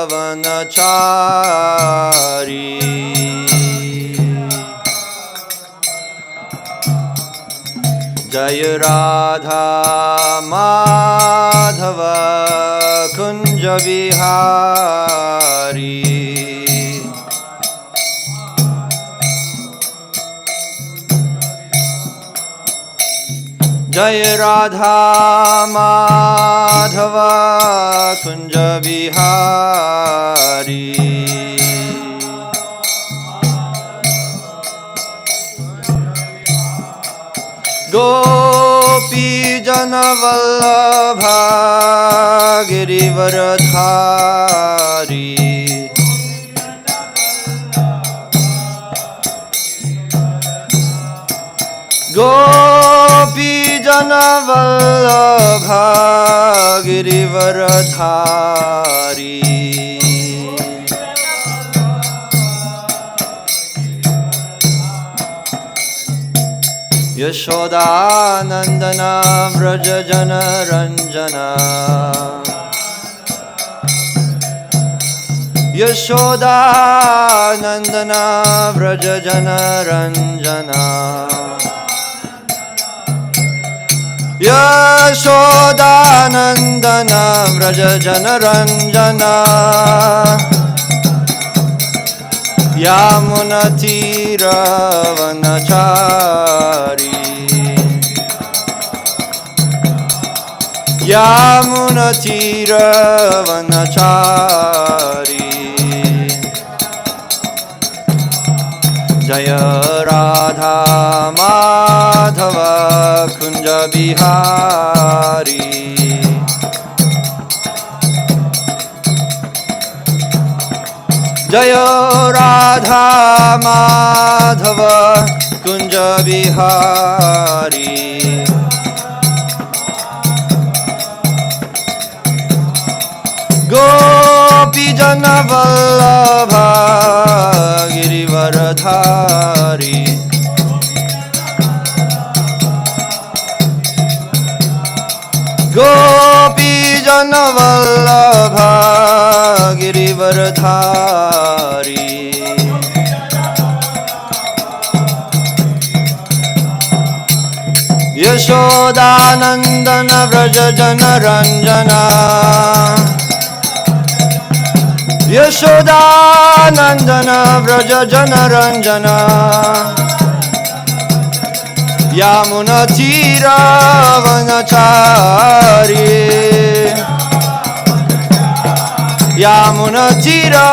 vanachari. Jaya Radha Madhava Kunja Vihari. Jaya Radha Madhava Kunja Vihari. Gopi Jana Vallabha Girivaradhari. Gopi Jana Vallabha Girivaradhari. Yashoda Nandana Vraja Jana Ranjana. Yashoda Nandana Vraja Jana Ranjana. Yashoda Nandana Vraja Jana Ranjana. Yamuna Tira Vanachari. Yamuna Tira Vanachari. Jaya Radha Madhava Kunja Vihari. Jaya Radha Madhava Kunja Vihari. Gopi Jana Vallabha Girivaradhari. Gopi Jana Vallabha Girivaradhari. Yashoda Nandana Vraja Jana Ranjana. Yashoda Nandana Vraja Jana Ranjana. Yamuna Tira Vanachari. Yamuna Tira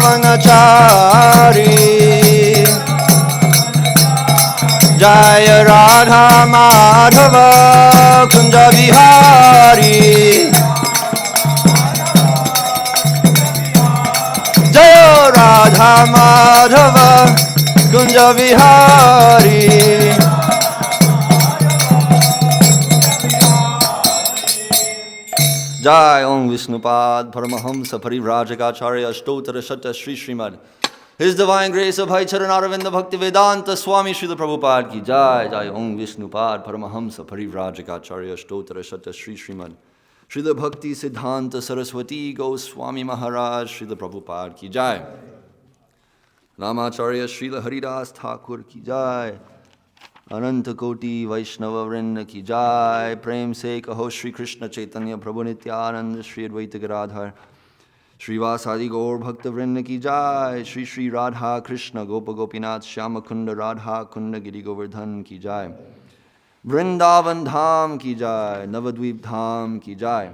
Vanachari. Jaya Radha Madhava Kunja Vihari. Jaya Radha Madhava Kunja Vihari. Jai Om Vishnupad Paramahamsa Parivrajagacharya Stotra Shatta Sri Srimad. His Divine Grace of Bhai Charanaravinda Bhakti Vedanta Swami Srila Prabhupada Ki Jai. Jai Om Vishnupad Paramahamsa Parivrajagacharya Stotra Shatta Sri Srimad. Srila Bhakti Siddhanta Saraswati Goswami Maharaj Srila Prabhupada Ki Jai. Ramacharya Srila Haridas Thakur Ki Jai. Ananta Koti Vaishnava Vrinda Ki Jai. Prem Se Kaho Shri Krishna Chaitanya Prabhu Nityananda Shri Advaita Gadadhar Srivasadi Gaur Bhakta Vrinda Ki Jai. Shri Shri Radha Krishna Gopa Gopinath Shyama Kunda Radha Kunda Giri Govardhan Ki Jai. Vrindavan Dham Ki Jai. Navadvip Dham Ki Jai.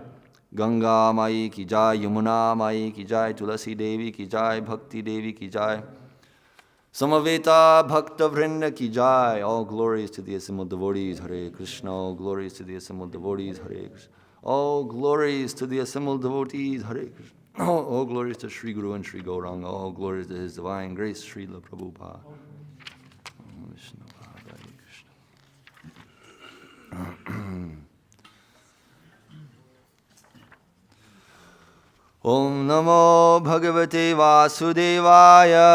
Ganga Mai Ki Jai. Yamuna Mai Ki Jai. Tulasi Devi Ki Jai. Bhakti Devi Ki Jai. Samaveta Bhakta Vrinda Ki Jai. All glories to the assembled devotees, Hare Krishna. All glories to the assembled devotees, Hare Krishna. All glories to the assembled devotees, Hare Krishna. All glories to Sri Guru and Sri Gauranga. All glories to His Divine Grace, Srila Prabhupada. Om Namo Bhagavate Vasudevaya.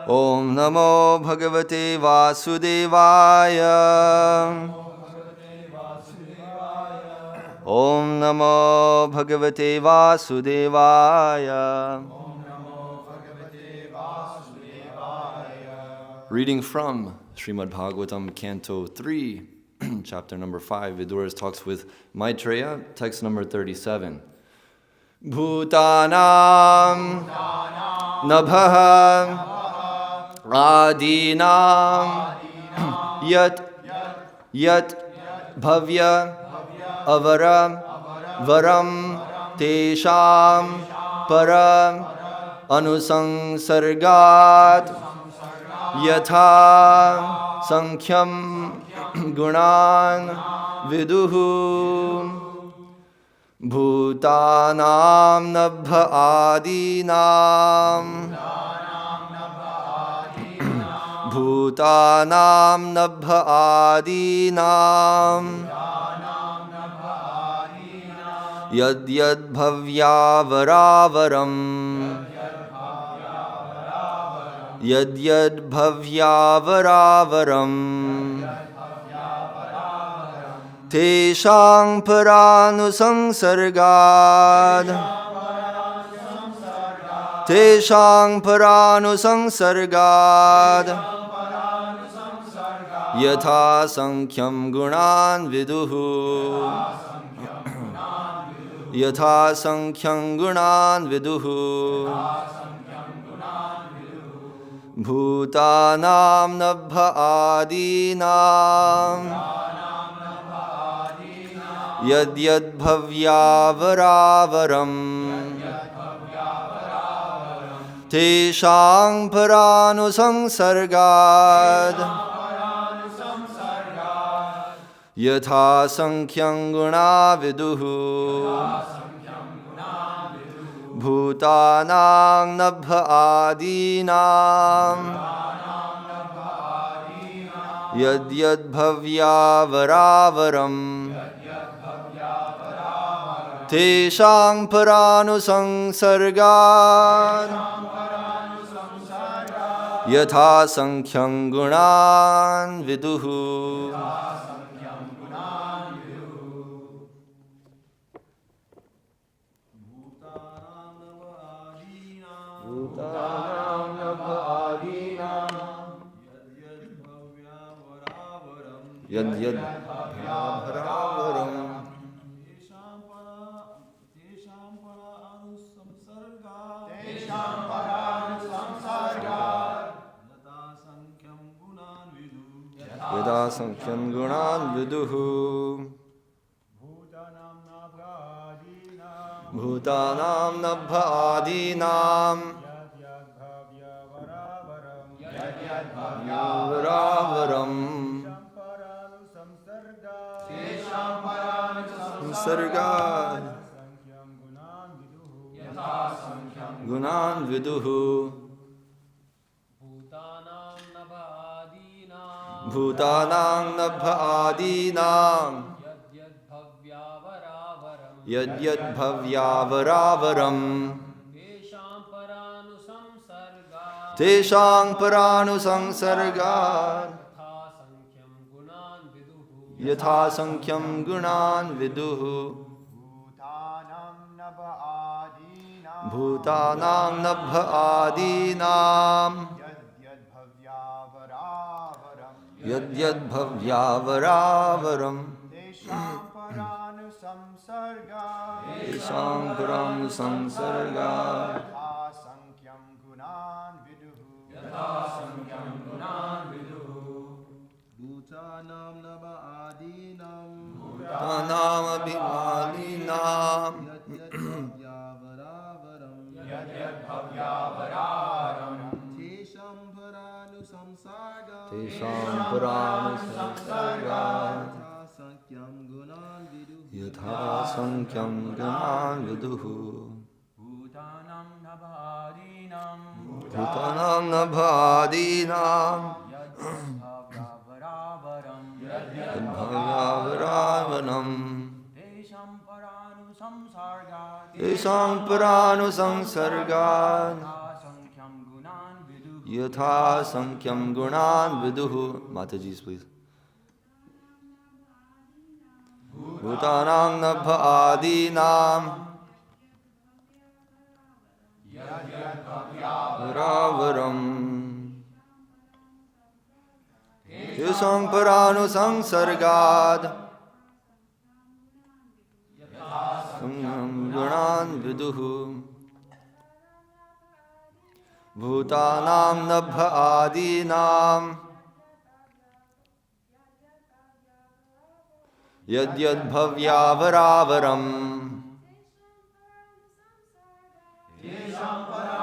Om Namo Bhagavate Vasudevaya. Om Namo Bhagavate Vasudevaya. Reading from Srimad Bhagavatam, Canto 3, chapter number 5, Vidura's talks with Maitreya, text number 37. Bhutanam Nabha Adinam Yat Bhavya Avara Varam Tesham Para Anusangsargat Yatha Sankhyaam Gunan Viduhu Bhutanam Nabha Adinam Bhutanam Nabha Adinam Yad Yad Bhavya Varavaram Yad Yad Bhavya Varavaram Teshang Paranusangsargad Teshang Paranusangsargad Yatha Sankhyaam Gunan Viduhu Yatha Sankhyaam Gunan Viduhu Bhutanam Nabha Adinam Yad Yad Bhavya Varavaram Teshang Paranusangsargad Yatha Sankhyaam Guna Viduhu Bhutanam Nabha Adinam Yad Yad Bhavya Varavaram Teshang Paranusangsargad Yatha Sankhyaam Gunan Viduhu. Bhutanam Nabha Adinam Yad Yad Bhavya Varavaram Yada Sankhyaam Gunan Viduhu. Bhutanam Nabha Adinam Yad Varavaram Samsargad Gunan Viduhu. Bhutanam Nabha Adinam Yad Yad Bhavya Varavaram Teshang Paranusangsargad Yatha Sankhyaam Gunan Viduhu. Bhutanam Nabha Adinam Yad Yad Bhavya Varavaram Teshang Paranusangsargad Bhutanam Nabha Adinam Bhutanam Abhimadinam Yad Yad Bhavya Varavaram Teshang Paranusangsargad Yatha Sankhyaam Gunan Viduhu. Bhutanam Nabha Adinam Yad Bhavya Varavaram Teshang Paranusangsargad Yatha Sankhyaam Gunan Viduhu. Mataji's please. Bhutanam Nabha Adinam Ravaram Yusam Paranu Sangsargad Gunan Viduhu Bhutanam Nabha Adinam Yad Yad Bhavyavaram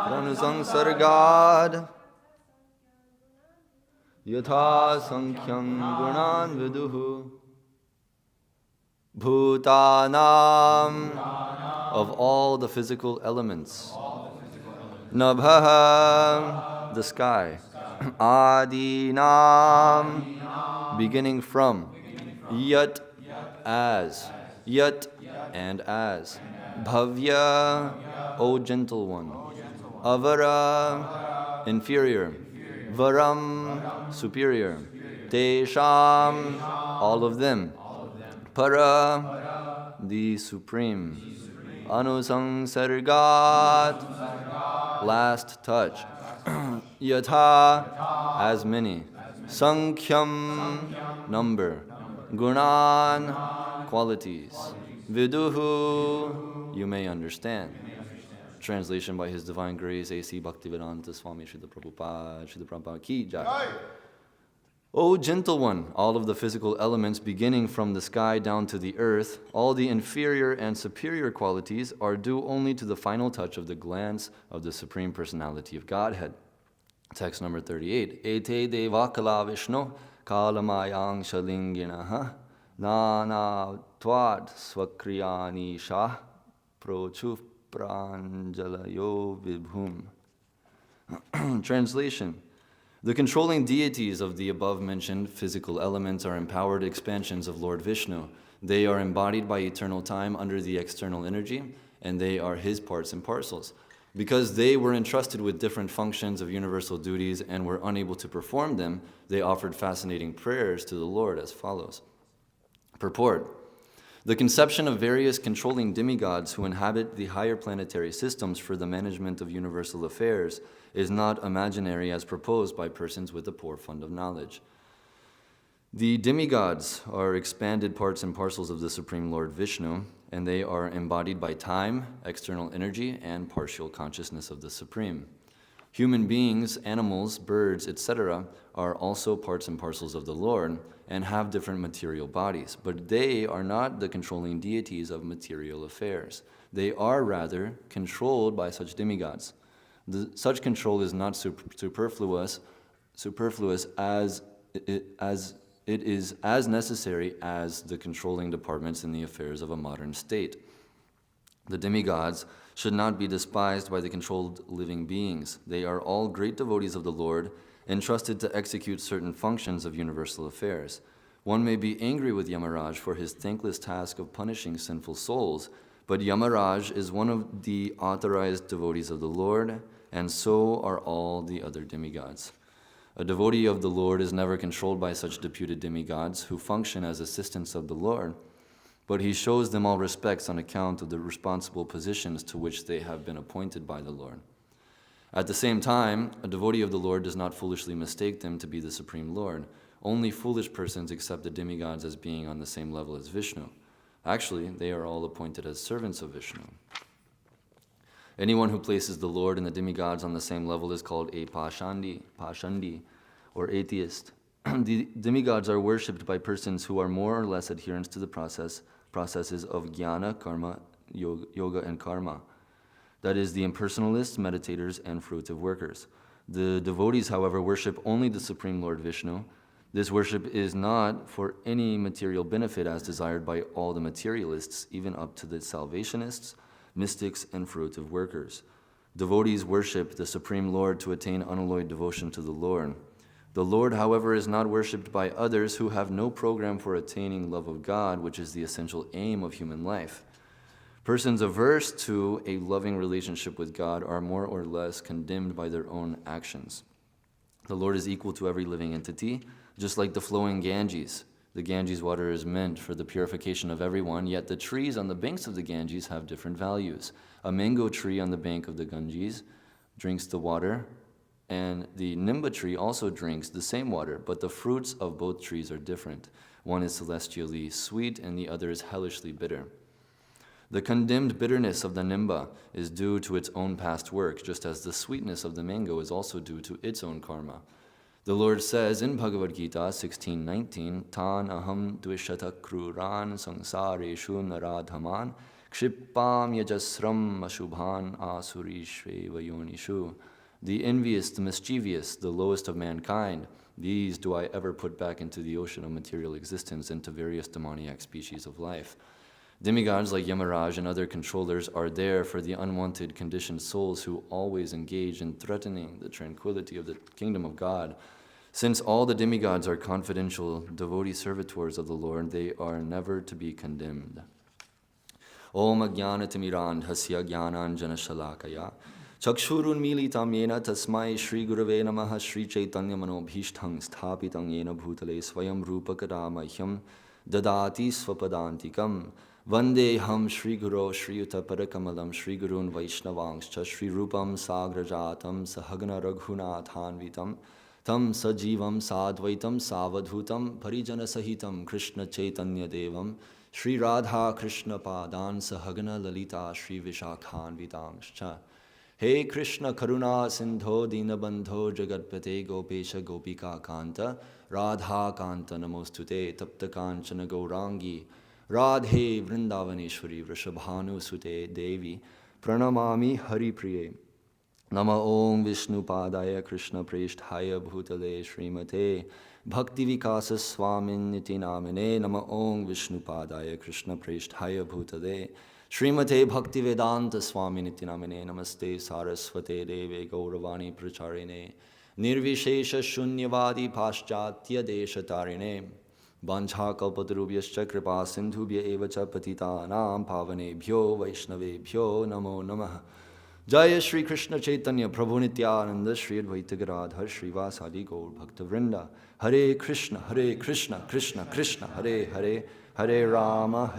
Pranusangsargad Yatha Sankhyan Gunan Viduhu Bhutanam of all the physical elements. Nabha, the sky. Adinam, beginning from. Yat, as. Yat, and as. Bhavya, O gentle one. Avara, inferior. Varam, superior. Tesham, all of them. Para, the supreme. Anusangsargat, last touch. Yatha, as many. Sankhyan, number. Gunan, qualities. Viduhu, you may understand. Translation by His Divine Grace, A.C. Bhaktivedanta Swami Srila Prabhupada Ki Jai. O gentle one, all of the physical elements beginning from the sky down to the earth, all the inferior and superior qualities are due only to the final touch of the glance of the Supreme Personality of Godhead. Text number 38. Ete devakala vishno kalamayang shalinginaha nana tvad swakriyani shah prochuf pranjalayo vibhum. Translation. The controlling deities of the above-mentioned physical elements are empowered expansions of Lord Vishnu. They are embodied by eternal time under the external energy, and they are His parts and parcels. Because they were entrusted with different functions of universal duties and were unable to perform them, they offered fascinating prayers to the Lord as follows. Purport. The conception of various controlling demigods who inhabit the higher planetary systems for the management of universal affairs is not imaginary as proposed by persons with a poor fund of knowledge. The demigods are expanded parts and parcels of the Supreme Lord Vishnu, and they are embodied by time, external energy, and partial consciousness of the Supreme. Human beings, animals, birds, etc. are also parts and parcels of the Lord and have different material bodies, but they are not the controlling deities of material affairs. They are rather controlled by such demigods. Such control is not superfluous as it is as necessary as the controlling departments in the affairs of a modern state. The demigods should not be despised by the controlled living beings. They are all great devotees of the Lord, entrusted to execute certain functions of universal affairs. One may be angry with Yamaraj for his thankless task of punishing sinful souls, but Yamaraj is one of the authorized devotees of the Lord, and so are all the other demigods. A devotee of the Lord is never controlled by such deputed demigods who function as assistants of the Lord, but he shows them all respects on account of the responsible positions to which they have been appointed by the Lord. At the same time, a devotee of the Lord does not foolishly mistake them to be the Supreme Lord. Only foolish persons accept the demigods as being on the same level as Vishnu. Actually, they are all appointed as servants of Vishnu. Anyone who places the Lord and the demigods on the same level is called a pashandi, or atheist. The demigods are worshipped by persons who are more or less adherents to the processes of jnana, karma, yoga, and karma. That is, the impersonalists, meditators, and fruitive workers. The devotees, however, worship only the Supreme Lord Vishnu. This worship is not for any material benefit as desired by all the materialists, even up to the salvationists, mystics, and fruitive workers. Devotees worship the Supreme Lord to attain unalloyed devotion to the Lord. The Lord, however, is not worshipped by others who have no program for attaining love of God, which is the essential aim of human life. Persons averse to a loving relationship with God are more or less condemned by their own actions. The Lord is equal to every living entity, just like the flowing Ganges. The Ganges water is meant for the purification of everyone, yet the trees on the banks of the Ganges have different values. A mango tree on the bank of the Ganges drinks the water, and the nimba tree also drinks the same water, but the fruits of both trees are different. One is celestially sweet, and the other is hellishly bitter. The condemned bitterness of the nimba is due to its own past work, just as the sweetness of the mango is also due to its own karma. The Lord says in Bhagavad Gita 16:19, Tan aham dvishata kruran samsareshu naradhaman kshipam yajasram ashubhan asurishveva yonishu. The envious, the mischievous, the lowest of mankind, these do I ever put back into the ocean of material existence, into various demoniac species of life. Demigods like Yamaraj and other controllers are there for the unwanted conditioned souls who always engage in threatening the tranquility of the kingdom of God. Since all the demigods are confidential devotee servitors of the Lord, they are never to be condemned. Om ajnanatimirandhasya jnananjana shalakaya chakshurun militam yena tasmai Shri Gurave Namaha Shri Chaitanya Manobhishthang Sthapitam yena bhutale swayam rupa kadamahyam dadati swapadantikam Vandeham Shri Guru Shri Yuta Parakamalam Shri Gurun Vaishnavangscha Shri Rupam Sagrajatam Sahagana Raghunathanvitam Tam Sajivam Sadvaitam Savadhutam Parijana Sahitam Krishna Chaitanya Devam Shri Radha Krishna Padan Sahagana Lalita Shri Vishakhanvitamscha. Hey Krishna Karuna Sindho Dinabandho Jagatpate Gopesha Gopika Kanta Radha Kanta Namostute Tapta Kanchana Gaurangi Radhe Vrindavaneshwari Vrishabhanu Sute Devi Pranamami Hari Priye Nama Om Vishnu Padaya Krishna Preshthaya Bhutale Srimate Bhakti Vikasa Swamin Niti Namine Nama Om Vishnu Padaya Krishna Preshthaya Bhutale Srimate Bhakti Vedanta Swami Niti Namine Namaste Saraswate Deve Gauravani Pracharine Nirvishesha Shunyavadi Paschatya Deshatarine Bancha Kalpatarubhyascha Kripa Sindhubhya Evacha Patitanam Pavanebhyo Vaishnavebhyo Namo Namaha Jaya Shri Krishna Chaitanya Prabhu Nityananda Shri Advaita Gadadhar Srivasadi Gaur Bhakta Vrinda Hare Krishna Krishna Krishna Hare Hare Hare Rama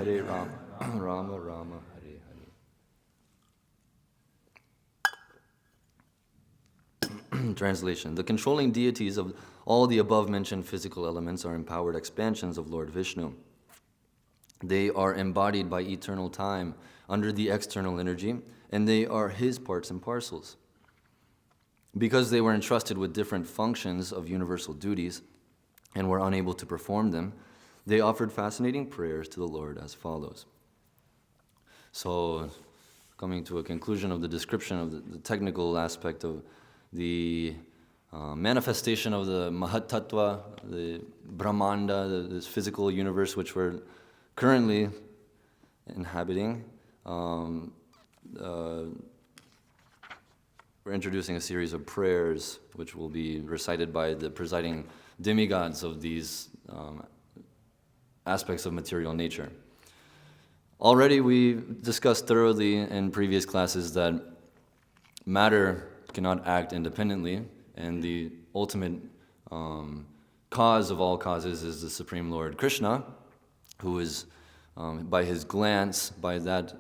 Rama Rama Hare Hare. Translation. The controlling deities of all the above-mentioned physical elements are empowered expansions of Lord Vishnu. They are embodied by eternal time under the external energy, and they are his parts and parcels. Because they were entrusted with different functions of universal duties and were unable to perform them, they offered fascinating prayers to the Lord as follows. So, coming to a conclusion of the description of the technical aspect of the manifestation of the Mahatattva, the Brahmanda, this physical universe which we're currently inhabiting, we're introducing a series of prayers which will be recited by the presiding demigods of these aspects of material nature. Already we discussed thoroughly in previous classes that matter cannot act independently, and the ultimate cause of all causes is the Supreme Lord Krishna, who is, by his glance, by that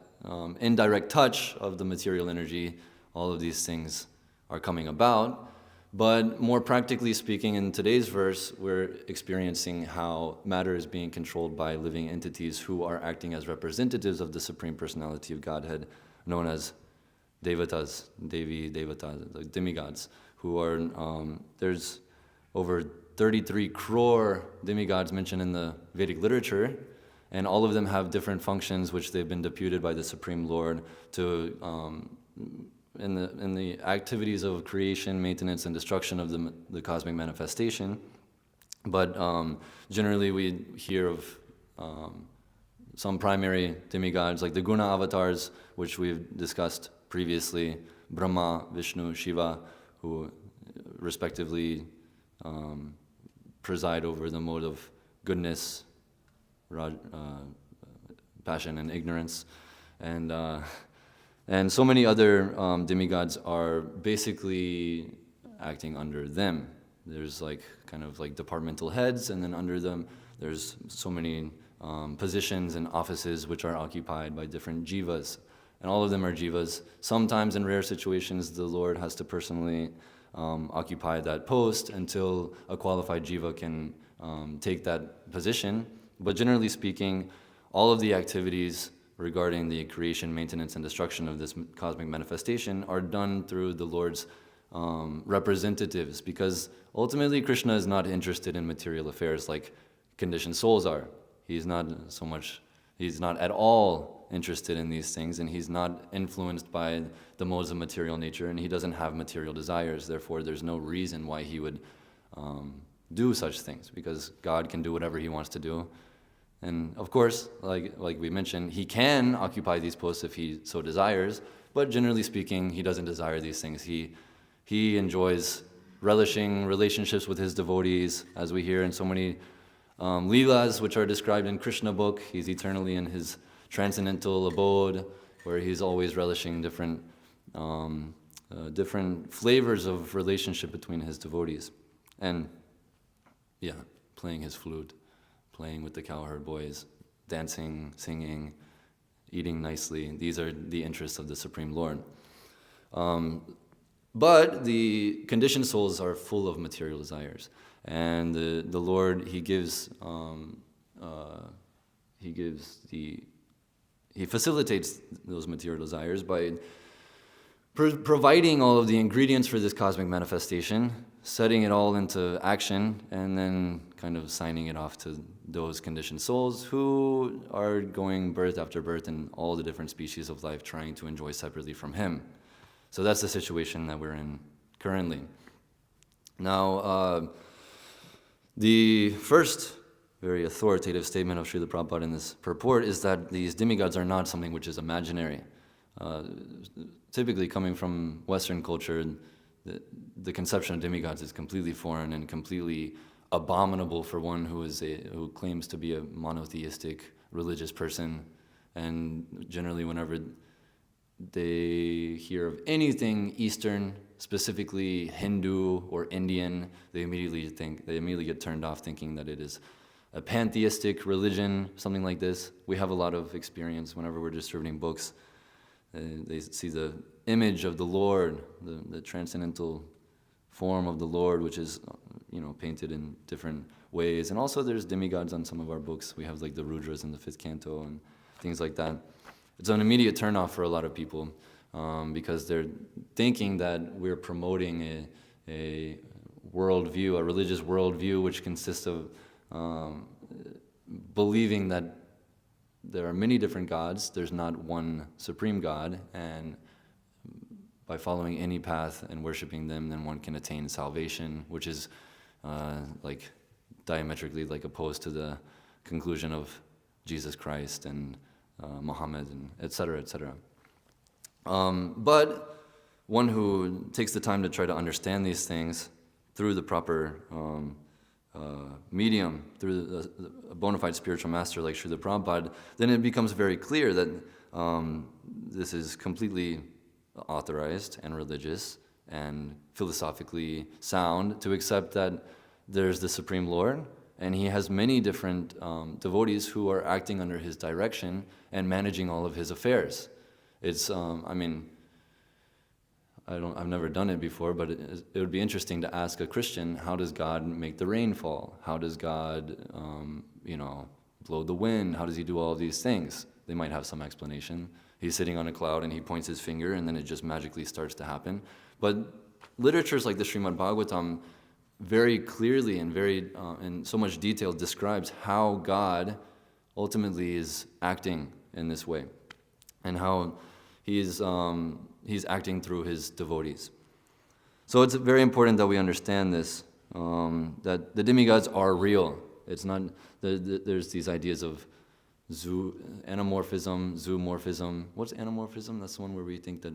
indirect touch of the material energy, all of these things are coming about. But more practically speaking, in today's verse, we're experiencing how matter is being controlled by living entities who are acting as representatives of the Supreme Personality of Godhead, known as Devatas, Devi, Devatas, like demigods, who are, there's over 33 crore demigods mentioned in the Vedic literature, and all of them have different functions which they've been deputed by the Supreme Lord to, in the activities of creation, maintenance, and destruction of the cosmic manifestation. But generally we hear of some primary demigods, like the Guna avatars, which we've discussed previously, Brahma, Vishnu, Shiva, who respectively preside over the mode of goodness, passion, and ignorance. And so many other demigods are basically acting under them. There's like kind of like departmental heads, and then under them there's so many positions and offices which are occupied by different jivas, and all of them are jivas. Sometimes in rare situations the Lord has to personally occupy that post until a qualified jiva can take that position. But generally speaking, all of the activities regarding the creation, maintenance, and destruction of this cosmic manifestation are done through the Lord's representatives, because ultimately Krishna is not interested in material affairs like conditioned souls are. He's not at all interested in these things, and he's not influenced by the modes of material nature, and he doesn't have material desires. Therefore, there's no reason why he would do such things, because God can do whatever he wants to do. And of course, like we mentioned, he can occupy these posts if he so desires, but generally speaking, he doesn't desire these things. He enjoys relishing relationships with his devotees, as we hear in so many leelas which are described in Krishna book. He's eternally in his transcendental abode, where he's always relishing different flavors of relationship between his devotees. And playing his flute, playing with the cowherd boys, dancing, singing, eating nicely. These are the interests of the Supreme Lord. But the conditioned souls are full of material desires, and the Lord he facilitates those material desires by providing all of the ingredients for this cosmic manifestation, setting it all into action, and then kind of signing it off to those conditioned souls who are going birth after birth in all the different species of life, trying to enjoy separately from him. So that's the situation that we're in currently. Now, the first very authoritative statement of Srila Prabhupada in this purport is that these demigods are not something which is imaginary. Typically coming from Western culture, the conception of demigods is completely foreign and completely abominable for one who claims to be a monotheistic religious person. And generally whenever they hear of anything Eastern, specifically Hindu or Indian, they immediately get turned off, thinking that it is a pantheistic religion, something like this. We have a lot of experience whenever we're distributing books. They see the image of the Lord, the transcendental form of the Lord, which is painted in different ways. And also there's demigods on some of our books. We have like the Rudras in the 5th canto and things like that. It's an immediate turnoff for a lot of people because they're thinking that we're promoting a worldview, a religious worldview, which consists of believing that there are many different gods, there's not one supreme God, and by following any path and worshiping them, then one can attain salvation, which is diametrically opposed to the conclusion of Jesus Christ and Muhammad, and etc., etc. But one who takes the time to try to understand these things through the proper medium, through a bona fide spiritual master like Srila Prabhupada, then it becomes very clear that this is completely authorized and religious and philosophically sound to accept that there's the Supreme Lord, and he has many different devotees who are acting under his direction and managing all of his affairs. It's, I've never done it before, but it would be interesting to ask a Christian, how does God make the rain fall? How does God, blow the wind? How does he do all of these things? They might have some explanation. He's sitting on a cloud and he points his finger and then it just magically starts to happen. But literatures like the Srimad Bhagavatam very clearly and very in so much detail describes how God ultimately is acting in this way, and how he's acting through his devotees. So it's very important that we understand this, that the demigods are real. It's not, there's these ideas of anamorphism, zoomorphism. What's anamorphism? That's the one where we think that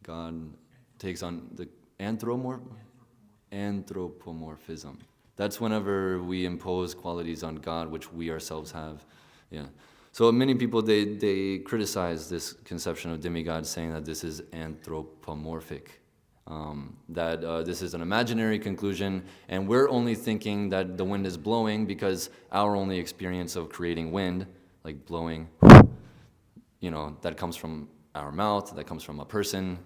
God takes on the anthropomorphism. That's whenever we impose qualities on God which we ourselves have. Yeah. So many people, they criticize this conception of demigods, saying that this is anthropomorphic. that this is an imaginary conclusion, and we're only thinking that the wind is blowing because our only experience of creating wind, like blowing, that comes from our mouth, that comes from a person.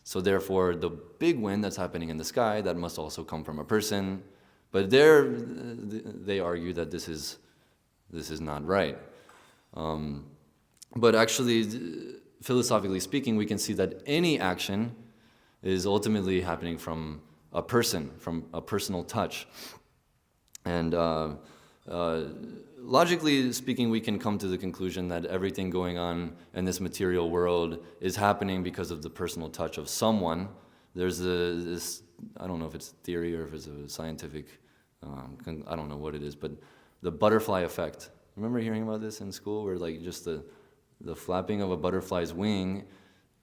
So therefore, the big wind that's happening in the sky, that must also come from a person. But they argue that this is not right. But actually, philosophically speaking, we can see that any action is ultimately happening from a person, from a personal touch. And logically speaking, we can come to the conclusion that everything going on in this material world is happening because of the personal touch of someone. There's this, I don't know if it's theory or if it's a scientific, I don't know what it is, but the butterfly effect. Remember hearing about this in school, where like just the flapping of a butterfly's wing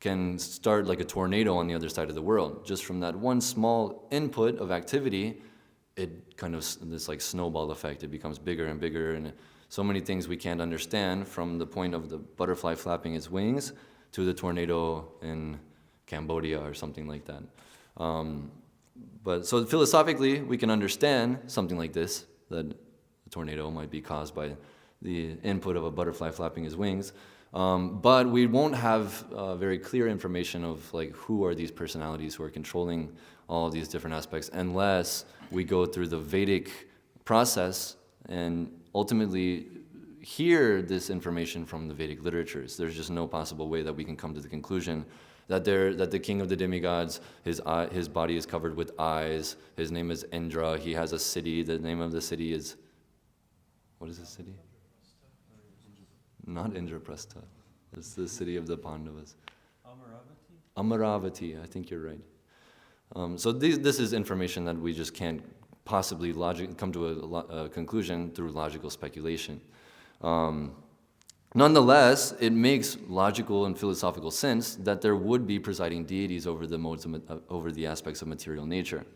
can start like a tornado on the other side of the world. Just from that one small input of activity, it kind of, this like snowball effect, it becomes bigger and bigger, and so many things we can't understand, from the point of the butterfly flapping its wings to the tornado in Cambodia or something like that. But so philosophically, we can understand something like this, that a tornado might be caused by the input of a butterfly flapping his wings. But we won't have very clear information of like who are these personalities who are controlling all these different aspects, unless we go through the Vedic process and ultimately hear this information from the Vedic literatures. There's just no possible way that we can come to the conclusion that the king of the demigods, his body is covered with eyes, his name is Indra, he has a city, the name of the city is, what is the city? Not Indraprastha. It's the city of the Pandavas. Amaravati, I think you're right. So this is information that we just can't possibly come to a conclusion through logical speculation. Nonetheless, it makes logical and philosophical sense that there would be presiding deities over the modes over the aspects of material nature.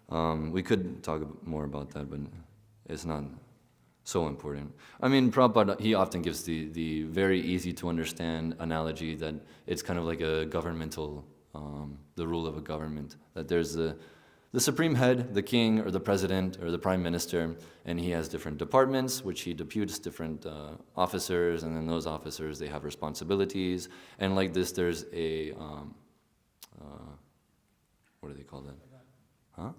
We could talk more about that, but it's not so important. I mean, Prabhupada, he often gives the very easy to understand analogy that it's kind of like a governmental, the rule of a government, that there's the supreme head, the king or the president or the prime minister, and he has different departments which he deputes different officers, and then those officers, they have responsibilities, and like this there's a, what do they call that? Huh?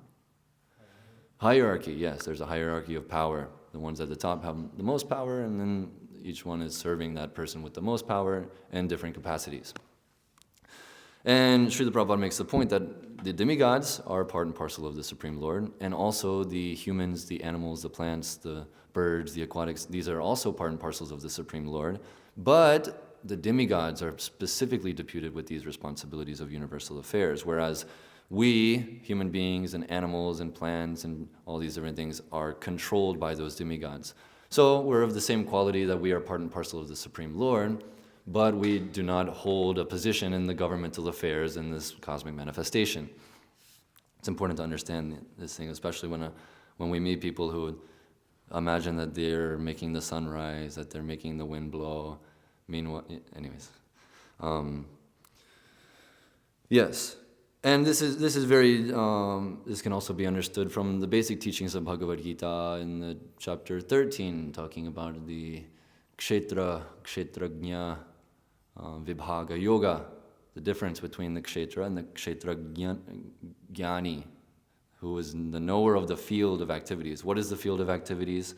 Hierarchy, yes, there's a hierarchy of power. The ones at the top have the most power, and then each one is serving that person with the most power in different capacities. And Srila Prabhupada makes the point that the demigods are part and parcel of the Supreme Lord, and also the humans, the animals, the plants, the birds, the aquatics, these are also part and parcels of the Supreme Lord, but the demigods are specifically deputed with these responsibilities of universal affairs, whereas we, human beings and animals and plants and all these different things, are controlled by those demigods. So we're of the same quality that we are part and parcel of the Supreme Lord, but we do not hold a position in the governmental affairs in this cosmic manifestation. It's important to understand this thing, especially when we meet people who imagine that they're making the sun rise, that they're making the wind blow. Meanwhile, anyways. Yes. And this is very, this can also be understood from the basic teachings of Bhagavad Gita in the chapter 13, talking about the kshetrajna vibhaga yoga, the difference between the kshetra and the kshetrajnani, who is the knower of the field of activities. What is the field of activities?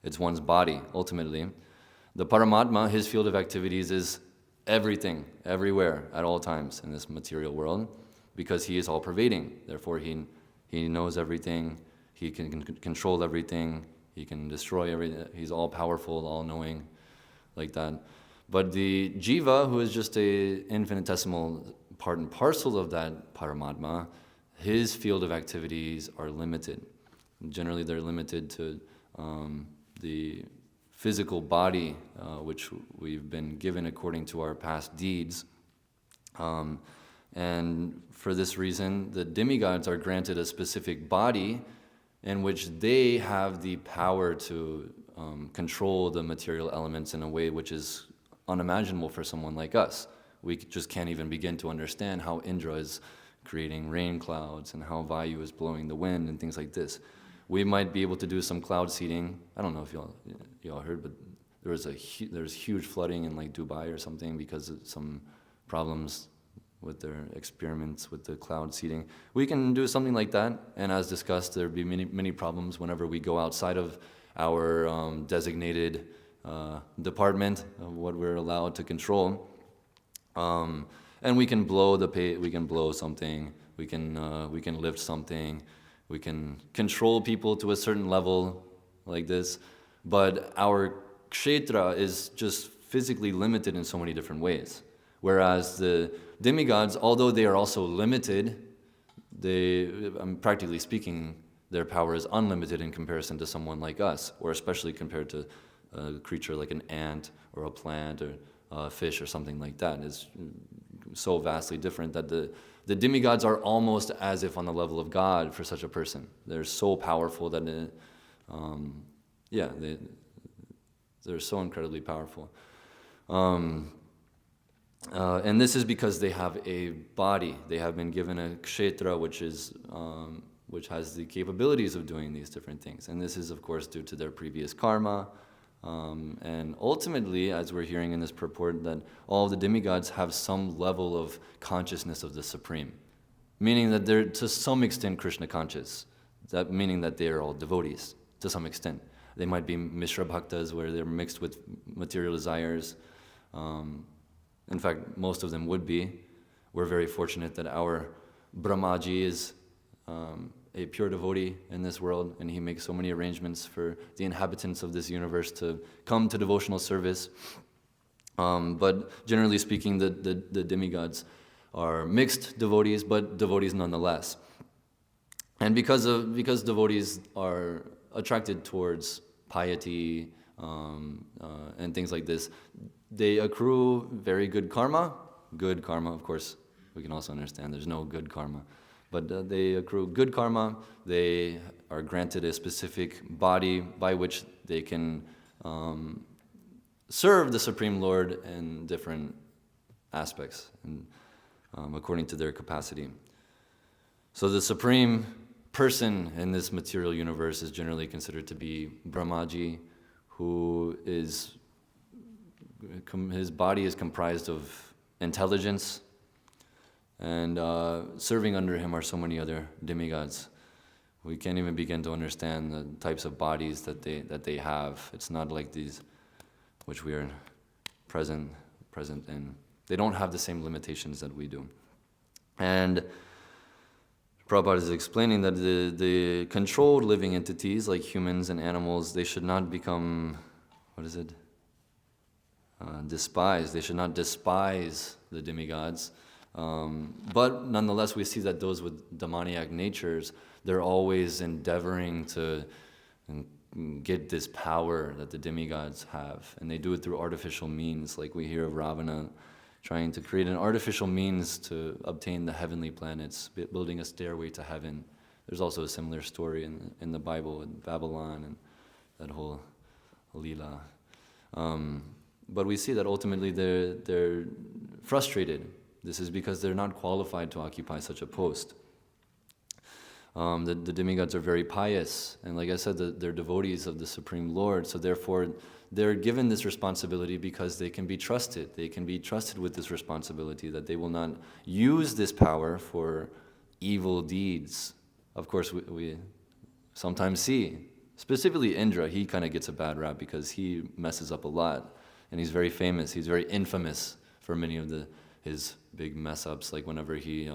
It's one's body, ultimately. The Paramatma, his field of activities is everything, everywhere, at all times in this material world, because he is all-pervading. Therefore, he knows everything, he can control everything, he can destroy everything, he's all-powerful, all-knowing, like that. But the jiva, who is just an infinitesimal part and parcel of that Paramatma, his field of activities are limited. Generally, they're limited to the physical body, which we've been given according to our past deeds. And for this reason, the demigods are granted a specific body in which they have the power to control the material elements in a way which is unimaginable for someone like us. We just can't even begin to understand how Indra is creating rain clouds and how Vayu is blowing the wind and things like this. We might be able to do some cloud seeding. I don't know if y'all heard, but there's huge flooding in like Dubai or something because of some problems with their experiments with the cloud seeding. We can do something like that, and as discussed, there'd be many problems whenever we go outside of our designated department of what we're allowed to control. And we can blow we can blow something, we can lift something, we can control people to a certain level like this, but our kshetra is just physically limited in so many different ways. Whereas the demigods, although they are also limited, practically speaking, their power is unlimited in comparison to someone like us, or especially compared to a creature like an ant or a plant or a fish or something like that. It's so vastly different that the demigods are almost as if on the level of God for such a person. They're so powerful that, they're so incredibly powerful. And this is because they have a body. They have been given a kshetra, which has the capabilities of doing these different things. And this is, of course, due to their previous karma. And ultimately, as we're hearing in this purport, that all of the demigods have some level of consciousness of the Supreme, meaning that they're to some extent Krishna conscious. That meaning that they are all devotees to some extent. They might be Mishra Bhaktas, where they're mixed with material desires. In fact, most of them would be. We're very fortunate that our Brahmaji is a pure devotee in this world, and he makes so many arrangements for the inhabitants of this universe to come to devotional service. But generally speaking, the demigods are mixed devotees, but devotees nonetheless. And because devotees are attracted towards piety and things like this, they accrue very good karma. Good karma, of course, we can also understand there's no good karma. But they accrue good karma. They are granted a specific body by which they can serve the Supreme Lord in different aspects, and according to their capacity. So the Supreme Person in this material universe is generally considered to be Brahmaji, who is, his body is comprised of intelligence, and serving under him are so many other demigods. We can't even begin to understand the types of bodies that they have. It's not like these, which we are present in. They don't have the same limitations that we do. And Prabhupada is explaining that the controlled living entities, like humans and animals, they should not become, despised. They should not despise the demigods. But nonetheless, we see that those with demoniac natures, they're always endeavoring to get this power that the demigods have. And they do it through artificial means, like we hear of Ravana trying to create an artificial means to obtain the heavenly planets, building a stairway to heaven. There's also a similar story in the Bible in Babylon and that whole Leela. But we see that ultimately they're frustrated. This is because they're not qualified to occupy such a post. The demigods are very pious, and like I said, they're devotees of the Supreme Lord, so therefore they're given this responsibility because they can be trusted. They can be trusted with this responsibility, that they will not use this power for evil deeds. Of course, we sometimes see, specifically Indra, he kind of gets a bad rap because he messes up a lot, and he's very famous, he's very infamous for many of his big mess ups, like whenever he,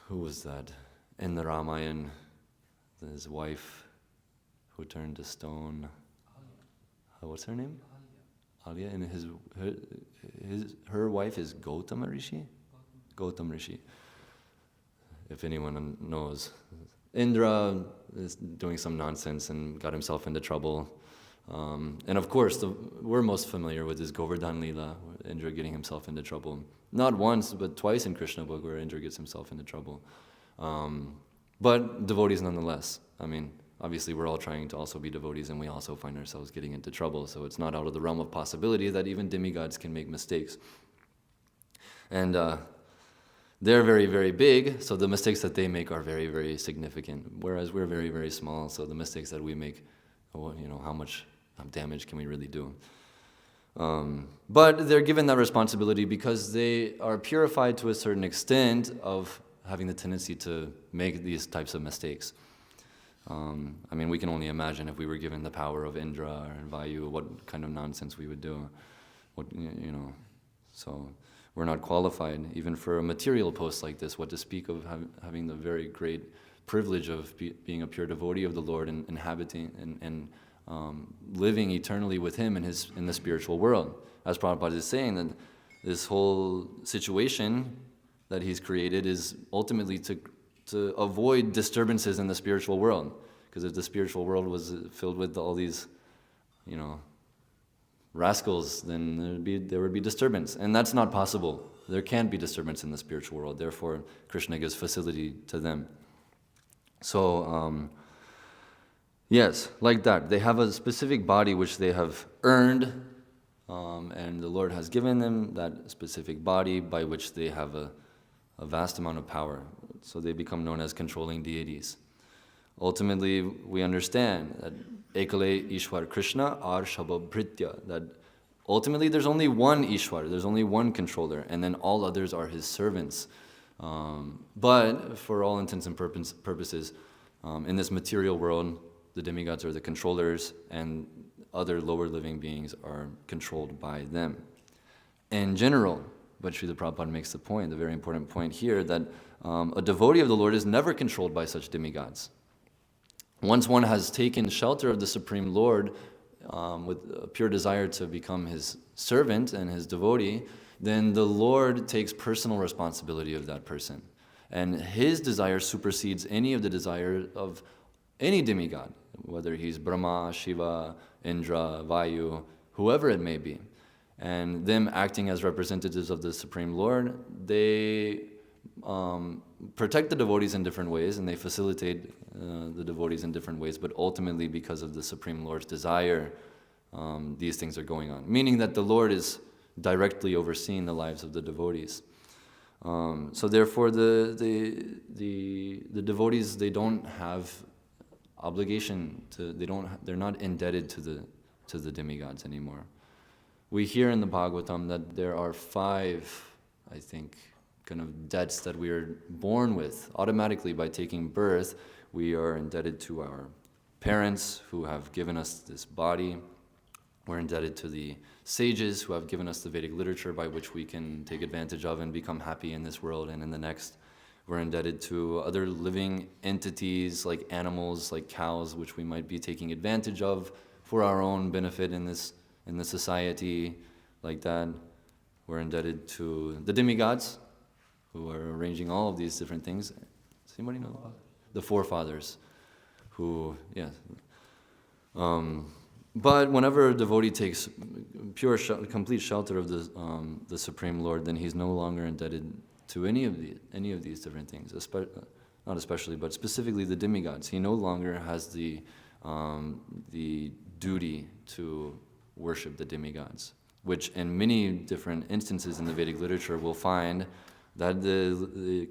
who was that? In the Ramayana, his wife who turned to stone. What's her name? Alia. And her wife is Gautama Rishi? Gautam Rishi. If anyone knows. Indra is doing some nonsense and got himself into trouble. And of course, we're most familiar with this Govardhan Leela, Indra getting himself into trouble. Not once, but twice in Krishna book where Indra gets himself into trouble. But devotees nonetheless. I mean, obviously we're all trying to also be devotees, and we also find ourselves getting into trouble, so it's not out of the realm of possibility that even demigods can make mistakes. And they're very, very big, so the mistakes that they make are very, very significant, whereas we're very, very small, so the mistakes that we make, well, how much damage can we really do? But they're given that responsibility because they are purified to a certain extent of having the tendency to make these types of mistakes. We can only imagine if we were given the power of Indra or Vayu, what kind of nonsense we would do. So we're not qualified even for a material post like this, what to speak of having the very great privilege of being a pure devotee of the Lord and inhabiting and living eternally with Him in the spiritual world. As Prabhupada is saying, that this whole situation that He's created is ultimately to avoid disturbances in the spiritual world. Because if the spiritual world was filled with all these, rascals, then there would be disturbance. And that's not possible. There can't be disturbance in the spiritual world. Therefore, Krishna gives facility to them. So, yes, like that. They have a specific body which they have earned, and the Lord has given them that specific body by which they have a vast amount of power. So they become known as controlling deities. Ultimately, we understand that Ekale Ishwar Krishna Ar Shababhritya, that ultimately there's only one Ishwar, there's only one controller, and then all others are his servants. But for all intents and purposes, in this material world, the demigods are the controllers, and other lower living beings are controlled by them. In general, but Srila Prabhupada makes the point, the very important point here, that a devotee of the Lord is never controlled by such demigods. Once one has taken shelter of the Supreme Lord with a pure desire to become His servant and His devotee, then the Lord takes personal responsibility of that person. And His desire supersedes any of the desire of any demigod, whether he's Brahma, Shiva, Indra, Vayu, whoever it may be. And them acting as representatives of the Supreme Lord, they protect the devotees in different ways, and they facilitate the devotees in different ways, but ultimately because of the Supreme Lord's desire, these things are going on. Meaning that the Lord is directly overseeing the lives of the devotees. So therefore the devotees, they don't have obligation they're not indebted to the demigods anymore. We hear in the Bhagavatam that there are 5, I think, kind of debts that we are born with. Automatically, by taking birth, we are indebted to our parents who have given us this body. We're indebted to the sages who have given us the Vedic literature by which we can take advantage of and become happy in this world and in the next. We're indebted to other living entities like animals, like cows, which we might be taking advantage of for our own benefit in the society, like that. We're indebted to the demigods, who are arranging all of these different things. Does anybody know? The forefathers, who, yeah. But whenever a devotee takes pure, complete shelter of the Supreme Lord, then he's no longer indebted to any of these different things. Not especially, but specifically the demigods. He no longer has the duty to worship the demigods, which in many different instances in the Vedic literature we'll find that the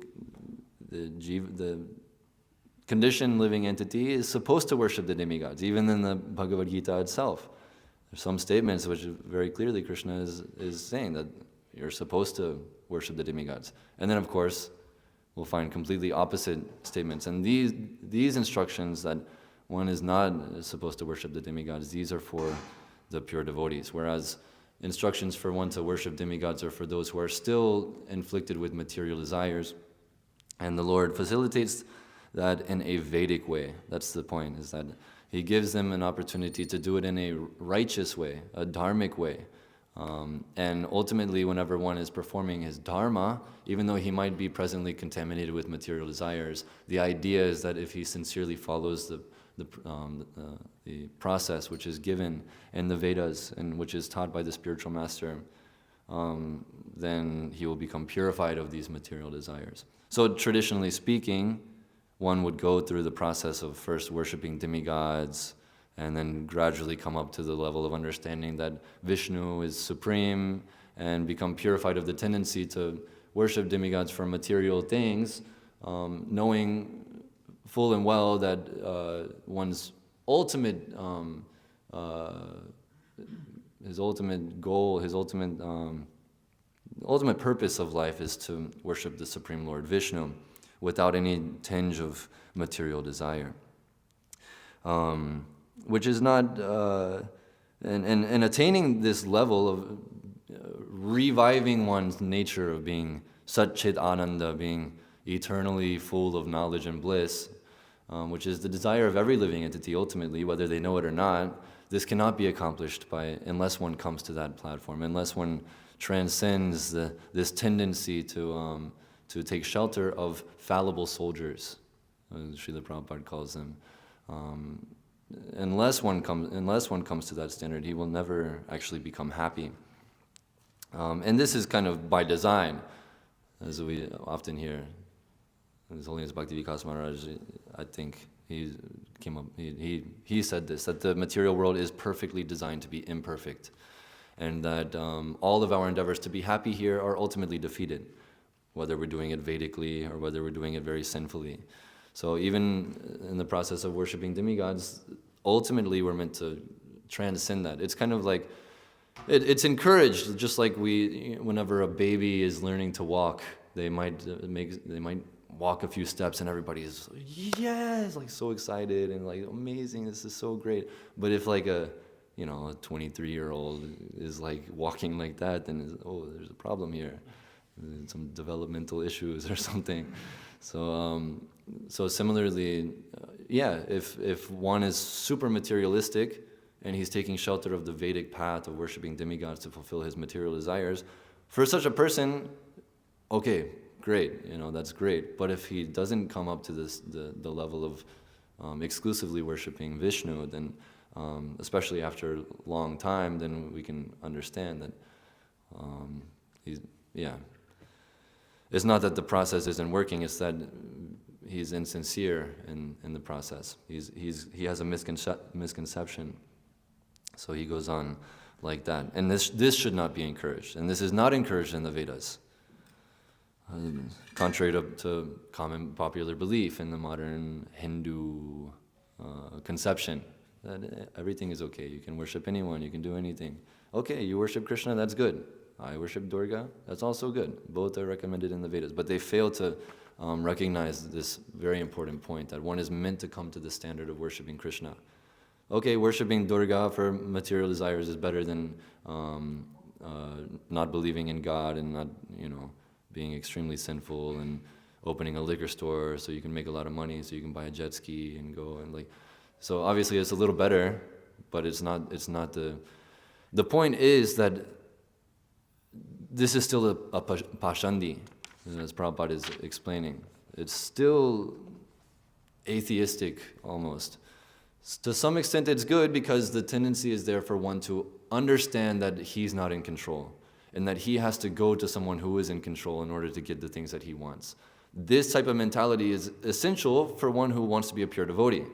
conditioned living entity is supposed to worship the demigods, even in the Bhagavad Gita itself. There's some statements which very clearly Krishna is saying that you're supposed to worship the demigods. And then, of course, we'll find completely opposite statements. And these instructions that one is not supposed to worship the demigods, these are for the pure devotees, whereas instructions for one to worship demigods are for those who are still inflicted with material desires. And the Lord facilitates that in a Vedic way. That's the point, is that He gives them an opportunity to do it in a righteous way, a dharmic way. And ultimately, whenever one is performing his dharma, even though he might be presently contaminated with material desires, the idea is that if he sincerely follows the process which is given in the Vedas and which is taught by the spiritual master, then he will become purified of these material desires. So traditionally speaking, one would go through the process of first worshiping demigods and then gradually come up to the level of understanding that Vishnu is supreme and become purified of the tendency to worship demigods for material things, knowing full and well that one's ultimate, his ultimate goal, his ultimate purpose of life is to worship the Supreme Lord Vishnu without any tinge of material desire. Which is not, and attaining this level of reviving one's nature of being Satchit Ananda, being eternally full of knowledge and bliss, which is the desire of every living entity ultimately, whether they know it or not. This cannot be accomplished unless one comes to that platform, unless one transcends this tendency to take shelter of fallible soldiers, as Srila Prabhupada calls them. Unless one comes to that standard, he will never actually become happy. And this is kind of by design, as we often hear. His Holiness Bhakti Vikas Maharaj, I think he said this, that the material world is perfectly designed to be imperfect, and that all of our endeavors to be happy here are ultimately defeated, whether we're doing it Vedically or whether we're doing it very sinfully. So even in the process of worshiping demigods, ultimately we're meant to transcend that. It's kind of like, it's encouraged, just like whenever a baby is learning to walk, they might walk a few steps and everybody's, yes, like so excited and like, amazing, this is so great. But if like a 23-year-old is like walking like that, then there's a problem here, some developmental issues or something. So similarly, if one is super materialistic and he's taking shelter of the Vedic path of worshiping demigods to fulfill his material desires, for such a person, okay, great, that's great. But if he doesn't come up to the level of exclusively worshiping Vishnu, then especially after a long time, then we can understand that it's not that the process isn't working, it's that he's insincere in the process. He has a misconception. So he goes on like that. And this should not be encouraged. And this is not encouraged in the Vedas. Contrary to common popular belief in the modern Hindu conception, that everything is okay. You can worship anyone, you can do anything. Okay, you worship Krishna, that's good. I worship Durga, that's also good. Both are recommended in the Vedas. But they fail to recognize this very important point, that one is meant to come to the standard of worshiping Krishna. Okay, worshiping Durga for material desires is better than not believing in God and not, being extremely sinful and opening a liquor store so you can make a lot of money, so you can buy a jet ski and go and like. So obviously it's a little better, but it's not the point is that this is still a pashandi, as Prabhupada is explaining. It's still atheistic almost. To some extent it's good because the tendency is there for one to understand that he's not in control and that he has to go to someone who is in control in order to get the things that he wants. This type of mentality is essential for one who wants to be a pure devotee,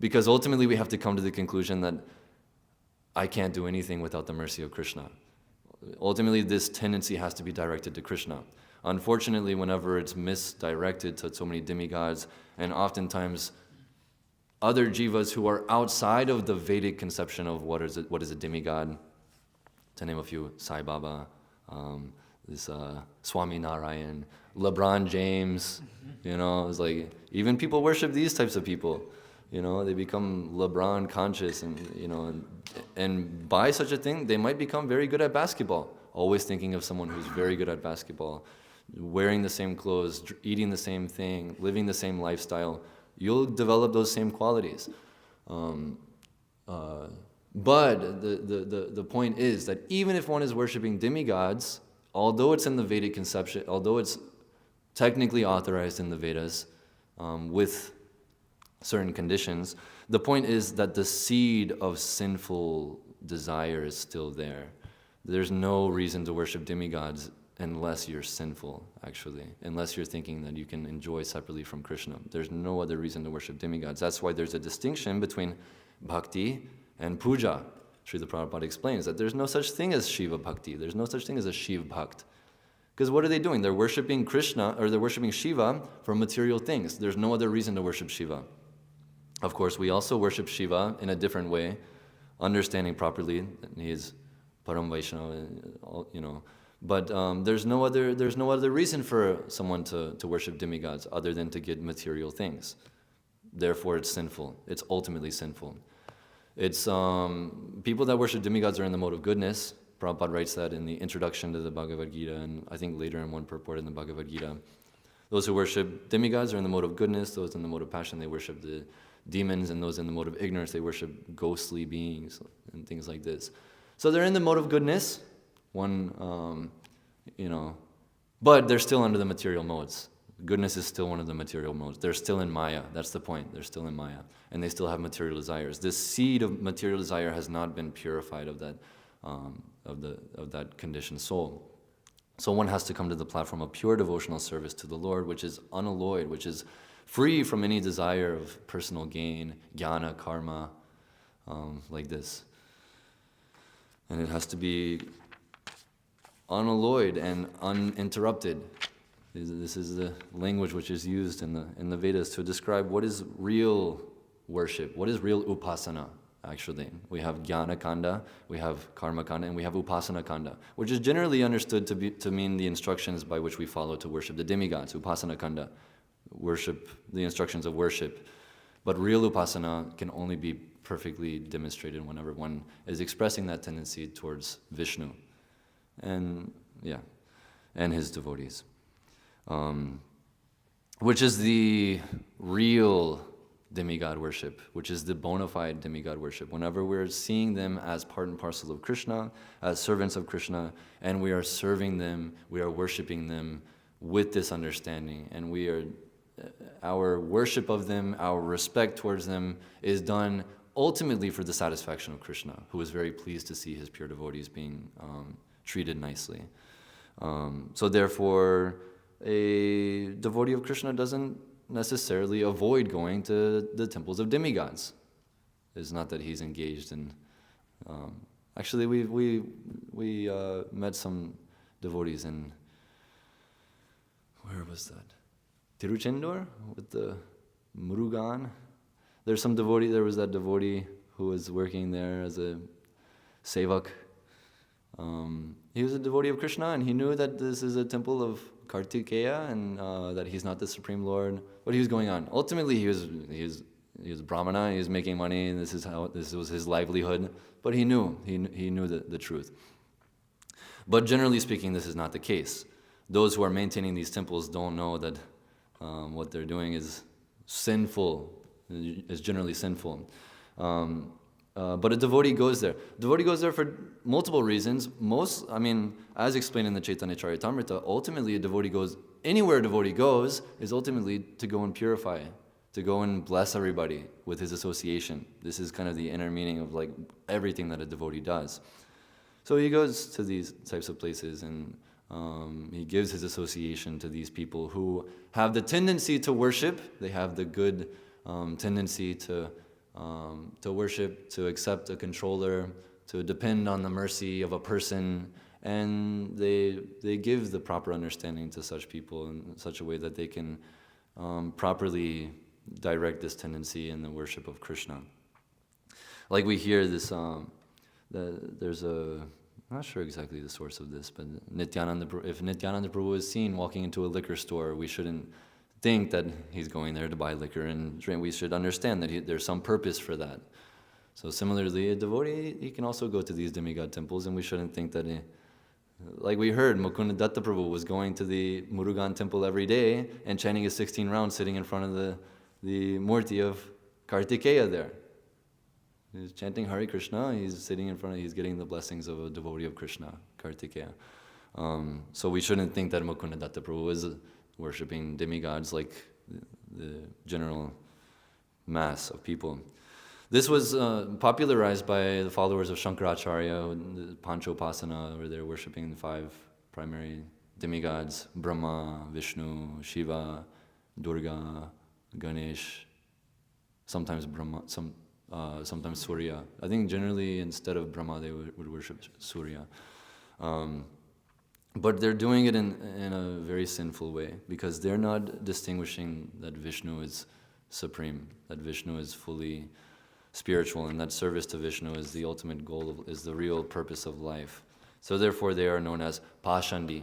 because ultimately we have to come to the conclusion that I can't do anything without the mercy of Krishna. Ultimately, this tendency has to be directed to Krishna. Unfortunately, whenever it's misdirected to so many demigods, and oftentimes other jivas who are outside of the Vedic conception of what is a demigod, to name a few, Sai Baba, this Swami Narayan, LeBron James, it's like, even people worship these types of people. They become LeBron conscious, and by such a thing, they might become very good at basketball. Always thinking of someone who's very good at basketball, wearing the same clothes, eating the same thing, living the same lifestyle. You'll develop those same qualities. But the point is that even if one is worshiping demigods, although it's in the Vedic conception, although it's technically authorized in the Vedas with certain conditions, the point is that the seed of sinful desire is still there. There's no reason to worship demigods unless you're sinful, actually, unless you're thinking that you can enjoy separately from Krishna. There's no other reason to worship demigods. That's why there's a distinction between bhakti and puja. Srila Prabhupada explains that there's no such thing as Shiva bhakti. There's no such thing as a Shiv bhakt. Because what are they doing? They're worshiping Krishna, or they're worshiping Shiva for material things. There's no other reason to worship Shiva. Of course, we also worship Shiva in a different way, understanding properly that he is Param Vaishnava, But there's no other reason for someone to worship demigods other than to get material things. Therefore, it's sinful. It's ultimately sinful. It's people that worship demigods are in the mode of goodness. Prabhupada writes that in the introduction to the Bhagavad Gita, and I think later in one purport in the Bhagavad Gita. Those who worship demigods are in the mode of goodness. Those in the mode of passion, they worship the demons, and those in the mode of ignorance, they worship ghostly beings and things like this. So they're in the mode of goodness, but they're still under the material modes. Goodness is still one of the material modes. They're still in Maya. That's the point. They're still in Maya, and they still have material desires. This seed of material desire has not been purified of that conditioned soul. So one has to come to the platform of pure devotional service to the Lord, which is unalloyed, which is free from any desire of personal gain, jnana, karma, like this. And it has to be unalloyed and uninterrupted. This is the language which is used in the Vedas to describe what is real worship, what is real upasana, actually. We have jnana kanda, we have karma kanda, and we have upasana kanda, which is generally understood to mean the instructions by which we follow to worship the demigods, upasana kanda, worship, the instructions of worship. But real upasana can only be perfectly demonstrated whenever one is expressing that tendency towards Vishnu and his devotees. Which is the real demigod worship, which is the bona fide demigod worship. Whenever we're seeing them as part and parcel of Krishna, as servants of Krishna, and we are serving them, we are worshiping them with this understanding, and our worship of them, our respect towards them is done ultimately for the satisfaction of Krishna, who is very pleased to see his pure devotees being treated nicely. So therefore, a devotee of Krishna doesn't necessarily avoid going to the temples of demigods. It's not that he's engaged in. Actually, we met some devotees in, where was that? Tiruchendur with the Murugan. There was that devotee who was working there as a sevak. He was a devotee of Krishna, and he knew that this is a temple of Kartikeya, and that he's not the Supreme Lord. But he was going on. Ultimately, he was Brahmana. He was making money, and this was his livelihood. But he knew the truth. But generally speaking, this is not the case. Those who are maintaining these temples don't know that what they're doing is sinful. Is generally sinful. But a devotee goes there. Devotee goes there for multiple reasons. As explained in the Chaitanya Charitamrita, ultimately a devotee goes, anywhere a devotee goes, is ultimately to go and purify, to go and bless everybody with his association. This is kind of the inner meaning of like everything that a devotee does. So he goes to these types of places, and he gives his association to these people who have the tendency to worship. They have the good tendency to worship, to accept a controller, to depend on the mercy of a person, and they give the proper understanding to such people in such a way that they can properly direct this tendency in the worship of Krishna. Like we hear this, there's I'm not sure exactly the source of this, but if Nityananda Prabhu is seen walking into a liquor store, we shouldn't think that he's going there to buy liquor and drink. We should understand that there's some purpose for that. So similarly, a devotee, he can also go to these demigod temples, and we shouldn't think that like we heard, Mukunda Datta Prabhu was going to the Murugan temple every day and chanting his 16 rounds sitting in front of the murti of Kartikeya there. He's chanting Hare Krishna, he's getting the blessings of a devotee of Krishna, Kartikeya. So we shouldn't think that Mukunda Datta Prabhu is worshipping demigods like the general mass of people. This was popularized by the followers of Shankaracharya, the Panchopasana, where they're worshipping the 5 primary demigods: Brahma, Vishnu, Shiva, Durga, Ganesh, sometimes Brahma, sometimes Surya. I think generally instead of Brahma they would worship Surya. But they're doing it in a very sinful way, because they're not distinguishing that Vishnu is supreme, that Vishnu is fully spiritual, and that service to Vishnu is the ultimate goal, is the real purpose of life. So therefore they are known as Pashandi.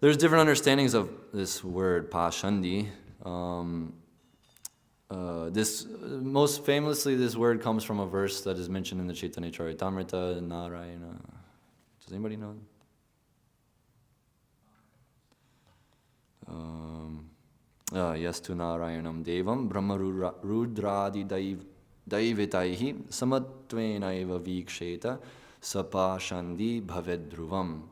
There's different understandings of this word, Pashandi. Most famously, this word comes from a verse that is mentioned in the Chaitanya Charitamrita, Narayana. Does anybody know? Yastu Narayanam Devam Brahma Rudradi Daivitaihi Samatvenaiva Viksheta Sapashandi Bhavedruvam.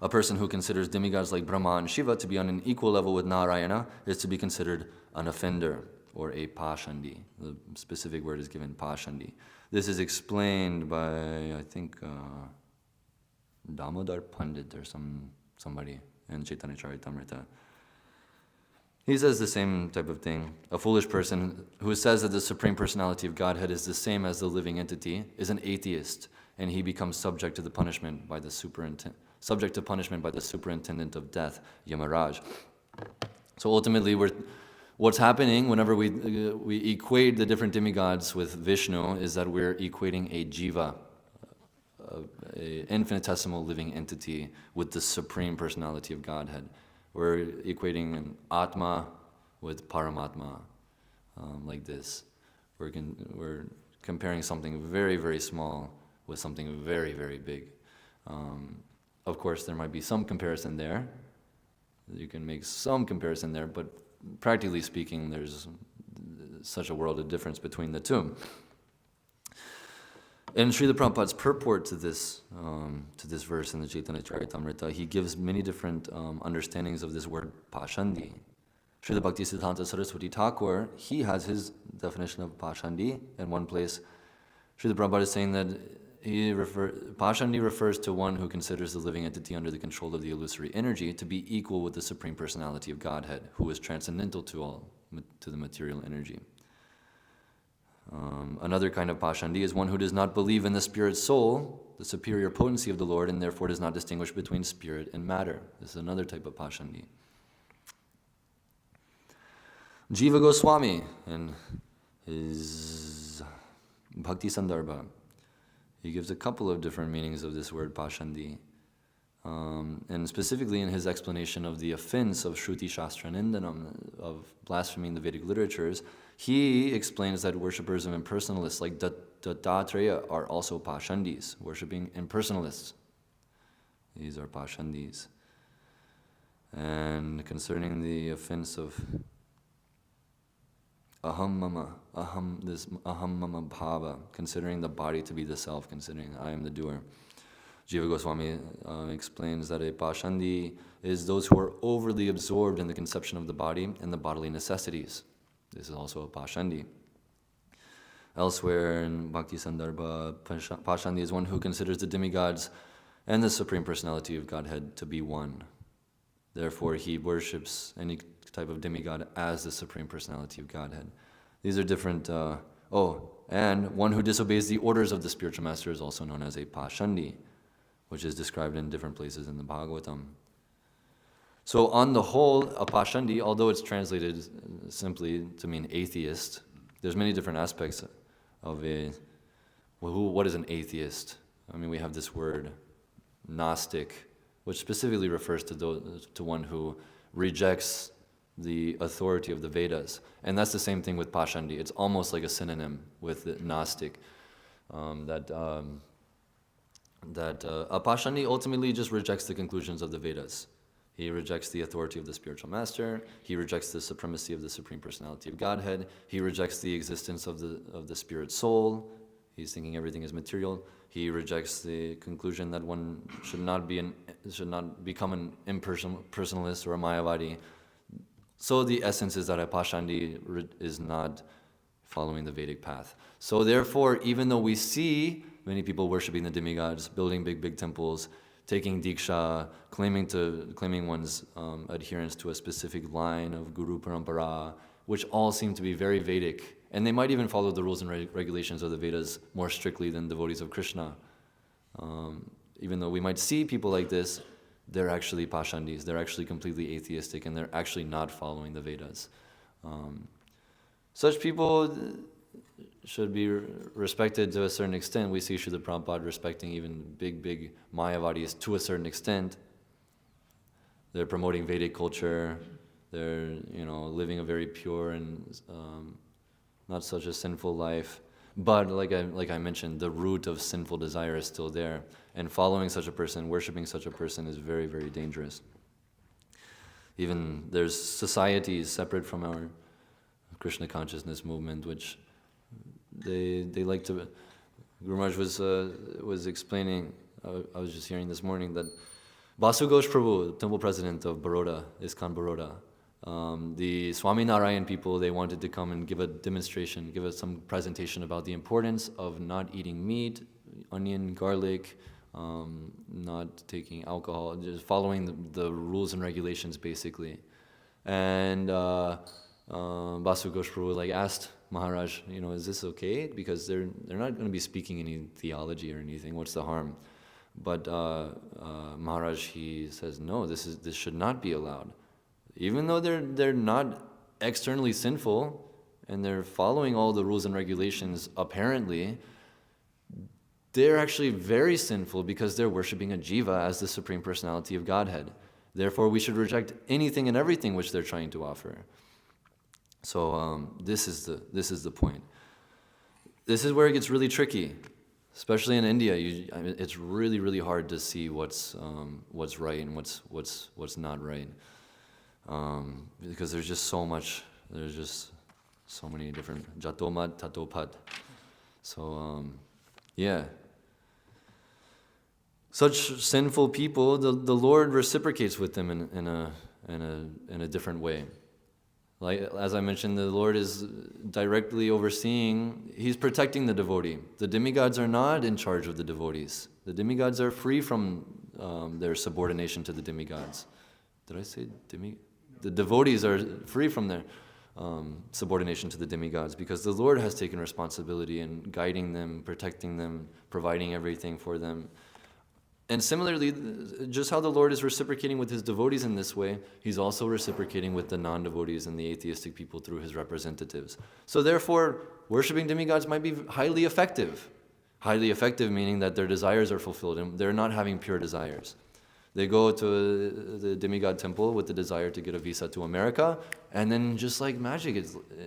A person who considers demigods like Brahma and Shiva to be on an equal level with Narayana is to be considered an offender, or a Pashandi. The specific word is given, Pashandi. This is explained by, I think, Damodar Pandit or somebody in Chaitanya Charitamrita. He says the same type of thing. A foolish person who says that the Supreme Personality of Godhead is the same as the living entity is an atheist, and he becomes subject to punishment by the superintendent of death, Yamaraj. So ultimately, what's happening whenever we equate the different demigods with Vishnu is that we're equating a jiva, an infinitesimal living entity, with the Supreme Personality of Godhead. We're equating an Atma with Paramatma, like this. We're comparing something very, very small with something very, very big. Of course, there might be some comparison there. You can make some comparison there, but practically speaking, there's such a world of difference between the two. In Srila Prabhupada's purport to this verse in the Chaitanya Charitamrita, he gives many different understandings of this word Pashandi. Srila Bhaktisiddhanta Saraswati Thakur, he has his definition of Pashandi. In one place, Srila Prabhupada is saying that Pashandi refers to one who considers the living entity under the control of the illusory energy to be equal with the Supreme Personality of Godhead, who is transcendental to the material energy. Another kind of Pashandi is one who does not believe in the spirit soul, the superior potency of the Lord, and therefore does not distinguish between spirit and matter. This is another type of Pashandi. Jiva Goswami, in his Bhakti Sandarbha, he gives a couple of different meanings of this word Pashandi. And specifically in his explanation of the offense of Shruti Shastra Nindanam, of blaspheming the Vedic literatures, he explains that worshippers of impersonalists like Dattatreya are also Pashandis, worshipping impersonalists. These are Pashandis. And concerning the offense of Aham Mama Bhava, considering the body to be the self, considering I am the doer, Jiva Goswami explains that a Pashandi is those who are overly absorbed in the conception of the body and the bodily necessities. This is also a Pashandi. Elsewhere in Bhakti Sandarbha, Pashandi is one who considers the demigods and the Supreme Personality of Godhead to be one. Therefore, he worships any type of demigod as the Supreme Personality of Godhead. These are different... and one who disobeys the orders of the spiritual master is also known as a Pashandi, which is described in different places in the Bhagavatam. So on the whole, a Pashandi, although it's translated simply to mean atheist, there's many different aspects of what is an atheist? I mean, we have this word, Gnostic, which specifically refers to one who rejects the authority of the Vedas. And that's the same thing with Pashandi. It's almost like a synonym with the Gnostic. A Pashandi ultimately just rejects the conclusions of the Vedas. He rejects the authority of the spiritual master. He rejects the supremacy of the Supreme Personality of Godhead. He rejects the existence of the spirit soul. He's thinking everything is material. He rejects the conclusion that one should not become an impersonalist or a Mayavadi. So the essence is that a Pashandi is not following the Vedic path. So therefore, even though we see many people worshiping the demigods, building big temples, taking diksha, claiming one's adherence to a specific line of Guru Parampara, which all seem to be very Vedic, and they might even follow the rules and regulations of the Vedas more strictly than devotees of Krishna. even though we might see people like this, they're actually pashandis, they're actually completely atheistic, and they're actually not following the Vedas. Such people should be respected to a certain extent. We see Srila Prabhupada respecting even big Mayavadis to a certain extent. They're promoting Vedic culture. They're, living a very pure and not such a sinful life. But like I mentioned, the root of sinful desire is still there. And following such a person, worshiping such a person is very, very dangerous. Even there's societies separate from our Krishna consciousness movement, which they like to. Guru Maharaj was explaining. I was just hearing this morning that Basu Ghosh Prabhu, the temple president of Baroda, ISKCON Baroda, the Swami Narayan people, they wanted to come and give a demonstration, give us some presentation about the importance of not eating meat, onion, garlic, not taking alcohol, just following the rules and regulations basically. And Basu Ghosh Prabhu asked Maharaj, is this okay? Because they're not going to be speaking any theology or anything. What's the harm? But Maharaj, he says, no, this should not be allowed. Even though they're not externally sinful and they're following all the rules and regulations apparently, they're actually very sinful because they're worshiping a jiva as the Supreme Personality of Godhead. Therefore, we should reject anything and everything which they're trying to offer. So this is the point. This is where it gets really tricky, especially in India. It's really, really hard to see what's right and what's not right, because there's just so much. There's just so many different jatomat tatopat. So yeah. Such sinful people, the Lord reciprocates with them in a different way. Like, as I mentioned, the Lord is directly overseeing, He's protecting the devotee. The demigods are not in charge of the devotees. The demigods are free from their subordination to the demigods. Did I say demigod? The devotees are free from their subordination to the demigods because the Lord has taken responsibility in guiding them, protecting them, providing everything for them. And similarly, just how the Lord is reciprocating with His devotees in this way, He's also reciprocating with the non-devotees and the atheistic people through His representatives. So therefore, worshiping demigods might be highly effective. Highly effective meaning that their desires are fulfilled and they're not having pure desires. They go to the demigod temple with the desire to get a visa to America, and then just like magic,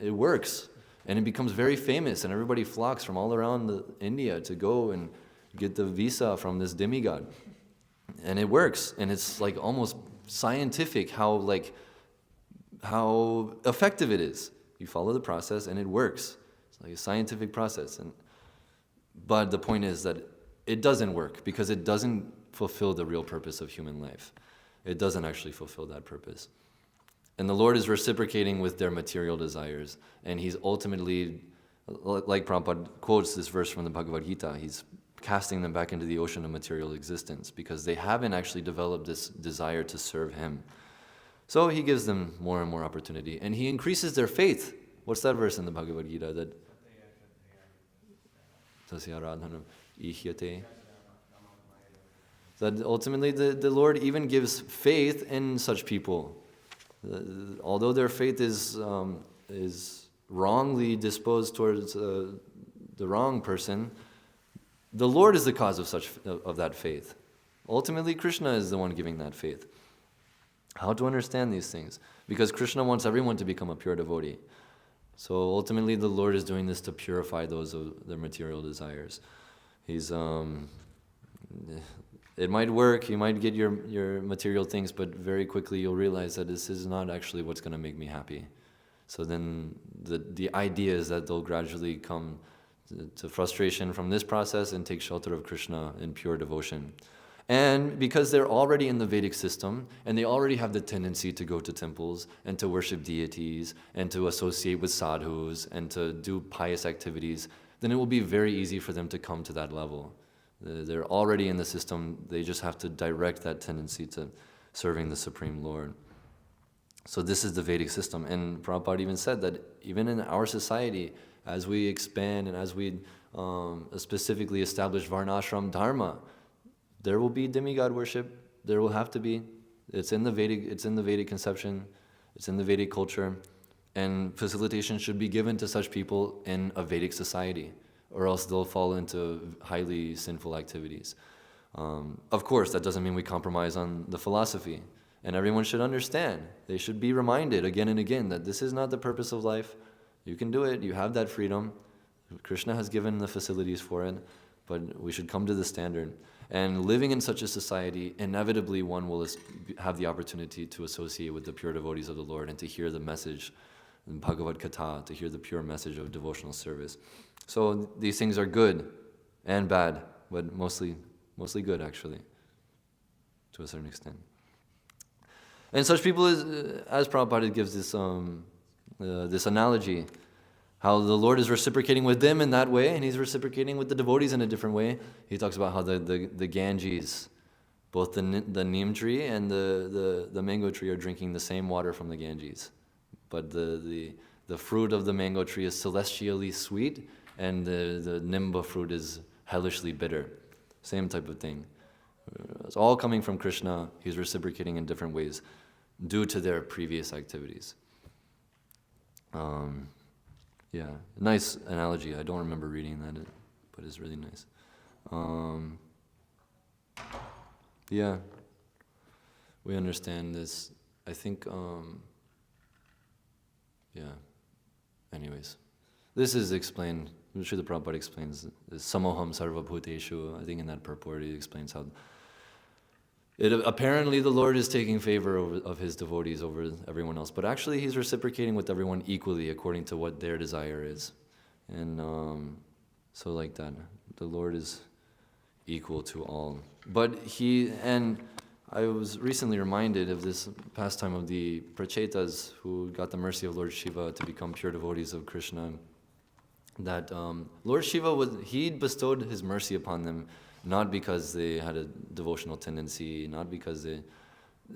it works. And it becomes very famous, and everybody flocks from all around India to go and get the visa from this demigod. And it works, and it's like almost scientific how effective it is. You follow the process and it works. It's like a scientific process. But the point is that it doesn't work because it doesn't fulfill the real purpose of human life. It doesn't actually fulfill that purpose. And the Lord is reciprocating with their material desires, and He's ultimately, like Prabhupada quotes this verse from the Bhagavad Gita, He's casting them back into the ocean of material existence because they haven't actually developed this desire to serve Him. So He gives them more and more opportunity, and He increases their faith. What's that verse in the Bhagavad Gita? That ultimately the Lord even gives faith in such people. Although their faith is wrongly disposed towards the wrong person, the Lord is the cause of that faith. Ultimately, Krishna is the one giving that faith. How to understand these things? Because Krishna wants everyone to become a pure devotee. So ultimately, the Lord is doing this to purify those of their material desires. He's it might work, you might get your material things, but very quickly you'll realize that this is not actually what's going to make me happy. So then the idea is that they'll gradually come to frustration from this process and take shelter of Krishna in pure devotion. And because they're already in the Vedic system, and they already have the tendency to go to temples and to worship deities and to associate with sadhus and to do pious activities, then it will be very easy for them to come to that level. They're already in the system, they just have to direct that tendency to serving the Supreme Lord. So this is the Vedic system. And Prabhupada even said that even in our society, as we expand and as we specifically establish Varnashram Dharma, there will be demigod worship. There will have to be. It's in the Vedic conception. It's in the Vedic culture. And facilitation should be given to such people in a Vedic society, or else they'll fall into highly sinful activities. Of course, that doesn't mean we compromise on the philosophy. And everyone should understand. They should be reminded again and again that this is not the purpose of life. You can do it. You have that freedom. Krishna has given the facilities for it, but we should come to the standard. And living in such a society, inevitably one will have the opportunity to associate with the pure devotees of the Lord and to hear the message in Bhagavad Gita, to hear the pure message of devotional service. So these things are good and bad, but mostly good actually, to a certain extent. And such people, as Prabhupada gives this analogy, how the Lord is reciprocating with them in that way, and He's reciprocating with the devotees in a different way. He talks about how the Ganges, both the neem tree and the mango tree, are drinking the same water from the Ganges. But the fruit of the mango tree is celestially sweet, and the nimba fruit is hellishly bitter. Same type of thing. It's all coming from Krishna. He's reciprocating in different ways due to their previous activities. Yeah, nice analogy. I don't remember reading that, but it's really nice. Yeah, we understand this. I think, yeah. Anyways, this is explained. I'm sure the Prabhupada explains this samoham sarva bhuteshu. I think in that purport he explains how apparently the Lord is taking favor of His devotees over everyone else, but actually He's reciprocating with everyone equally according to what their desire is. And so like that, the Lord is equal to all. But I was recently reminded of this pastime of the prachetas who got the mercy of Lord Shiva to become pure devotees of Krishna, that Lord Shiva He bestowed His mercy upon them not because they had a devotional tendency, not because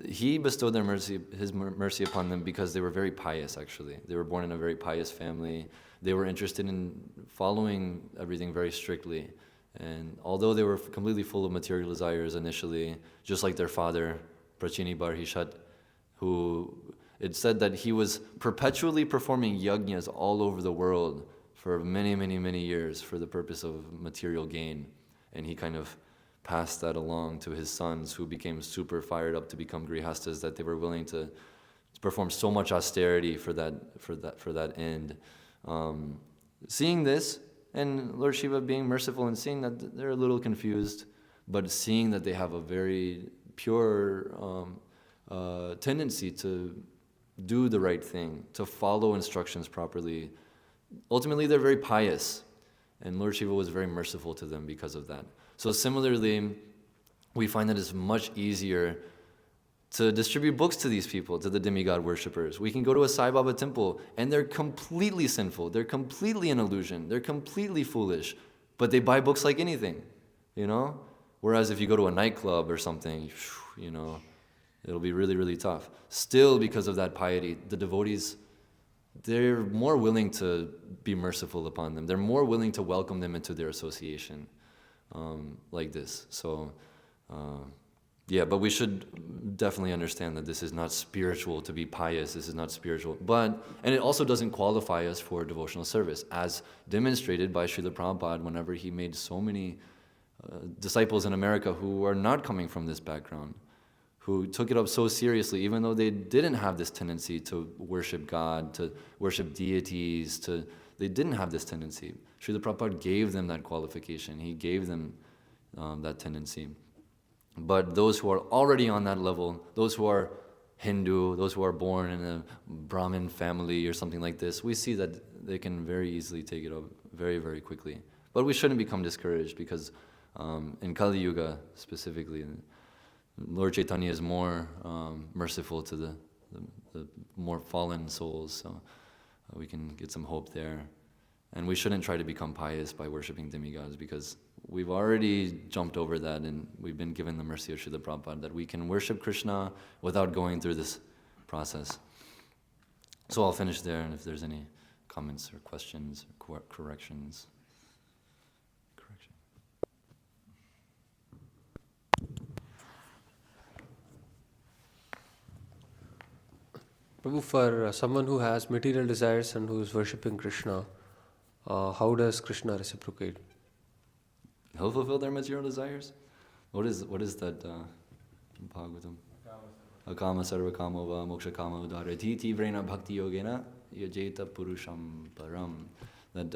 He bestowed His mercy upon them because they were very pious, actually. They were born in a very pious family. They were interested in following everything very strictly. And although they were completely full of material desires initially, just like their father, Prachini Barhishat, who it said that he was perpetually performing yajnas all over the world for many, many, many years for the purpose of material gain. And he kind of passed that along to his sons, who became super fired up to become grihastas, that they were willing to perform so much austerity for that end. Seeing this, and Lord Shiva being merciful and seeing that they're a little confused, but seeing that they have a very pure tendency to do the right thing, to follow instructions properly. Ultimately, they're very pious. And Lord Shiva was very merciful to them because of that. So similarly, we find that it's much easier to distribute books to these people, to the demigod worshippers. We can go to a Sai Baba temple, and they're completely sinful. They're completely an illusion. They're completely foolish. But they buy books like anything, Whereas if you go to a nightclub or something, it'll be really, really tough. Still, because of that piety, the devotees, they're more willing to be merciful upon them. They're more willing to welcome them into their association like this. So, but we should definitely understand that this is not spiritual to be pious. This is not spiritual. And it also doesn't qualify us for devotional service, as demonstrated by Srila Prabhupada whenever he made so many disciples in America who are not coming from this background, who took it up so seriously, even though they didn't have this tendency to worship God, to worship deities, they didn't have this tendency. Srila Prabhupada gave them that qualification. He gave them that tendency. But those who are already on that level, those who are Hindu, those who are born in a Brahmin family or something like this, we see that they can very easily take it up very, very quickly. But we shouldn't become discouraged, because in Kali Yuga specifically, Lord Chaitanya is more merciful to the more fallen souls, so we can get some hope there. And we shouldn't try to become pious by worshiping demigods, because we've already jumped over that, and we've been given the mercy of Srila Prabhupada that we can worship Krishna without going through this process. So I'll finish there, and if there's any comments or questions or corrections. Prabhu, for someone who has material desires and who is worshipping Krishna, how does Krishna reciprocate? He'll fulfill their material desires. What is that Bhagavatam? Akama sarva kama va moksha kama udara titi vrena bhakti yogena yajeta purusham param. That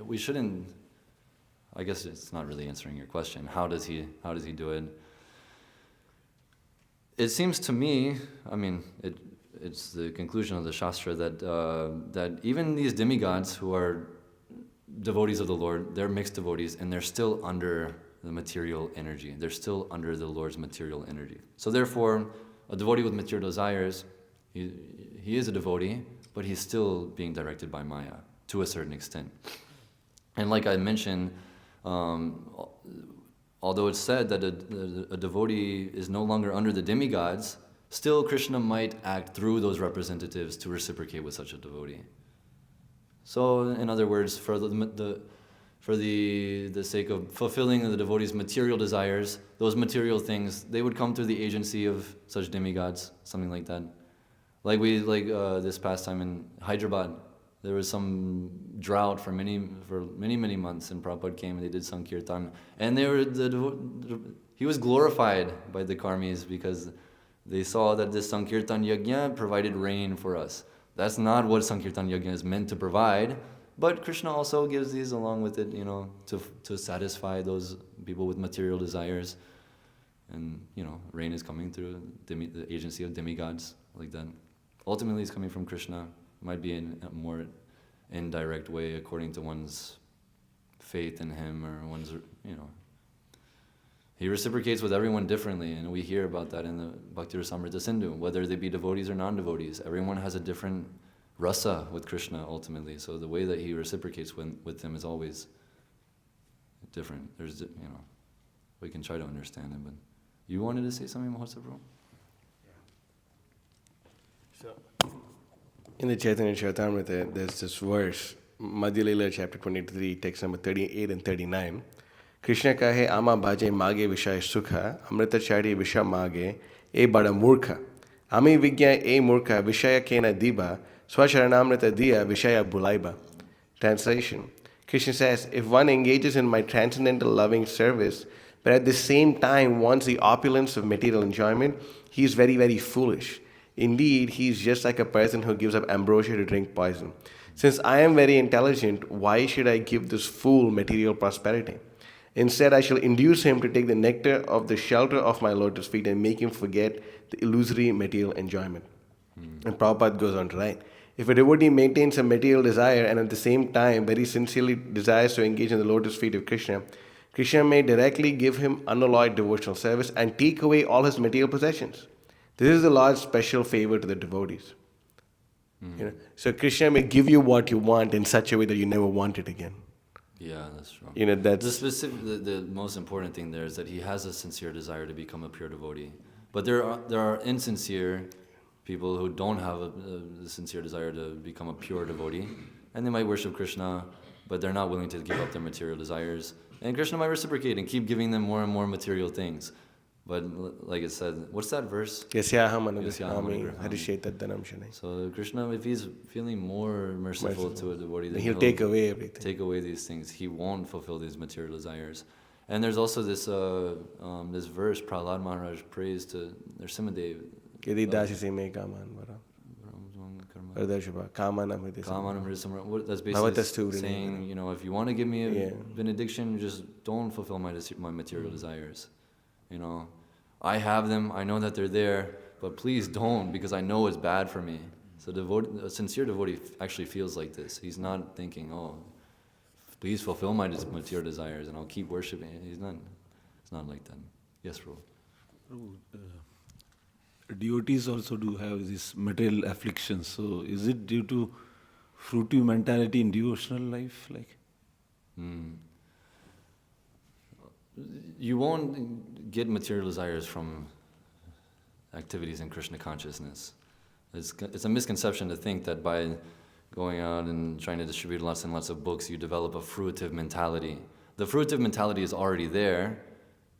we shouldn't. I guess it's not really answering your question. How does he do it? It seems to me, I mean, it's the conclusion of the Shastra that even these demigods who are devotees of the Lord, they're mixed devotees, and they're still under the material energy. They're still under the Lord's material energy. So therefore, a devotee with material desires, he is a devotee, but he's still being directed by Maya to a certain extent. And like I mentioned, although it's said that a devotee is no longer under the demigods, still Krishna might act through those representatives to reciprocate with such a devotee. So, in other words, for the sake of fulfilling the devotee's material desires, those material things, they would come through the agency of such demigods, something like that. Like this past time in Hyderabad, there was some drought for many months, and Prabhupada came and they did Sankirtan, and he was glorified by the karmis because they saw that this Sankirtan Yajna provided rain for us. That's not what Sankirtan Yajna is meant to provide, but Krishna also gives these along with it, to satisfy those people with material desires. And, rain is coming through the agency of demigods, like that. Ultimately, it's coming from Krishna. Might be in a more indirect way according to one's faith in him or one's, He reciprocates with everyone differently, and we hear about that in the Bhakti Rasamrita Sindhu, whether they be devotees or non-devotees. Everyone has a different rasa with Krishna ultimately, so the way that he reciprocates with them is always different. There's, we can try to understand it, but you wanted to say something, Matsya Prabhu? So, in the Chaitanya Charitamrita, there's this verse, Madhya Leela, chapter 23, text number 38 and 39. Krishna kahe ama bhaje mage vishaya sukha, amrita chari visha mage, e bada murkha. Ami vigya e murkha, vishaya kena diba, swacharanamrita diya, vishaya bulaiba. Translation. Krishna says, if one engages in my transcendental loving service, but at the same time wants the opulence of material enjoyment, he is very, very foolish. Indeed, he is just like a person who gives up ambrosia to drink poison. Since I am very intelligent, why should I give this fool material prosperity? Instead, I shall induce him to take the nectar of the shelter of my lotus feet and make him forget the illusory material enjoyment. And Prabhupada goes on to write, if a devotee maintains a material desire and at the same time very sincerely desires to engage in the lotus feet of Krishna, Krishna may directly give him unalloyed devotional service and take away all his material possessions. This is the Lord's special favor to the devotees. So Krishna may give you what you want in such a way that you never want it again. Yeah, that's true. That's the most important thing there is that he has a sincere desire to become a pure devotee. But there are insincere people who don't have a sincere desire to become a pure devotee, and they might worship Krishna, but they're not willing to give up their material desires. And Krishna might reciprocate and keep giving them more and more material things. But like it said, what's that verse? So Krishna, if he's feeling more merciful to a devotee, then he'll take away everything. Take away these things. He won't fulfill these material desires. And there's also this this verse, Prahlad Maharaj prays to Nrsimhadev. That's basically saying, if you want to give me a benediction, just don't fulfill my material desires. I have them, I know that they're there, but please don't, because I know it's bad for me. So a sincere devotee actually feels like this. He's not thinking, please fulfill my material desires and I'll keep worshiping. It's not like that. Yes, Prabhu. Devotees also do have this material afflictions. So is it due to fruitive mentality in devotional life? You won't get material desires from activities in Krishna consciousness. It's a misconception to think that by going out and trying to distribute lots and lots of books, you develop a fruitive mentality. The fruitive mentality is already there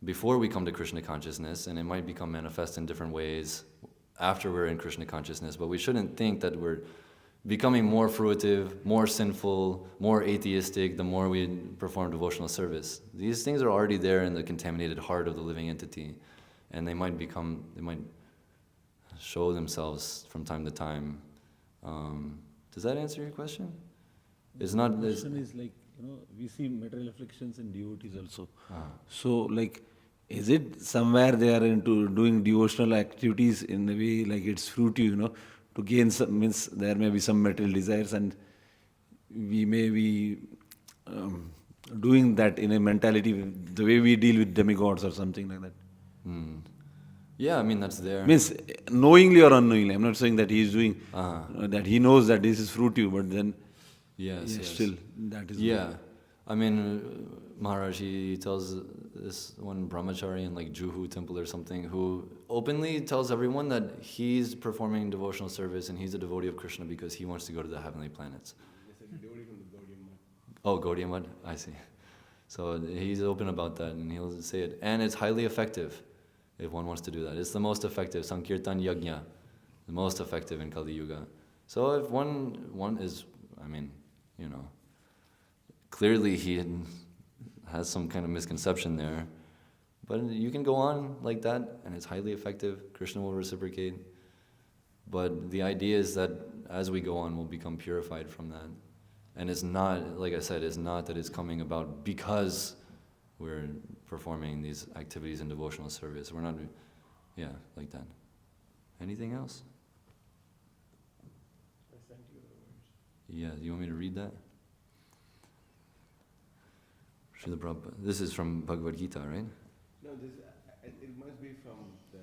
before we come to Krishna consciousness, and it might become manifest in different ways after we're in Krishna consciousness, but we shouldn't think that we're becoming more fruitive, more sinful, more atheistic the more we perform devotional service. These things are already there in the contaminated heart of the living entity, and they might show themselves from time to time. Does that answer your question? It's not. The question is like, we see material afflictions in devotees also. Ah. So, like, is it somewhere they are into doing devotional activities in a way like it's fruity, to gain some, means there may be some material desires, and we may be doing that in a mentality, the way we deal with demigods or something like that. Yeah, I mean that's there. Means knowingly or unknowingly. I'm not saying that he is doing that he knows that this is fruity, but then Yes. still that is Yeah, I mean Maharaj, he tells this one brahmachari in like Juhu temple or something, who openly tells everyone that he's performing devotional service and he's a devotee of Krishna because he wants to go to the heavenly planets. Oh, Gaudiya Mad? I see. So he's open about that and he'll say it. And it's highly effective if one wants to do that. It's the most effective, Sankirtan Yajna, the most effective in Kali Yuga. So if one is, I mean, clearly he has some kind of misconception there. But you can go on like that and it's highly effective. Krishna will reciprocate. But the idea is that as we go on, we'll become purified from that. And it's not, like I said, it's not that it's coming about because we're performing these activities in devotional service. We're not, like that. Anything else? Yeah, you want me to read that? Srila Prabhupada. This is from Bhagavad Gita, right? No, it must be from the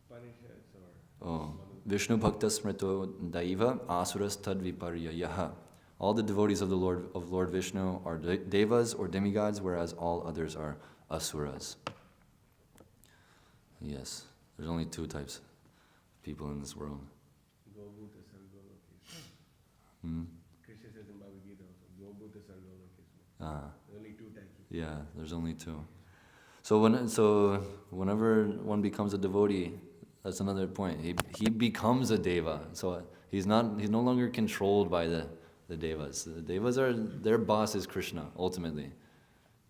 Upanishads or... Oh. Vishnu Bhakta Smrito Daiva Asuras Tad Viparyayaha. All the devotees of the Lord Vishnu are devas or demigods, whereas all others are asuras. Yes, there's only two types of people in this world. Krishna says in Bhagavad Gita also, Gobhuta Sargolokesma. Ah. There's only two types. Yeah, there's only two. So whenever one becomes a devotee, that's another point. He becomes a deva. So he's no longer controlled by the devas. The devas their boss is Krishna, ultimately.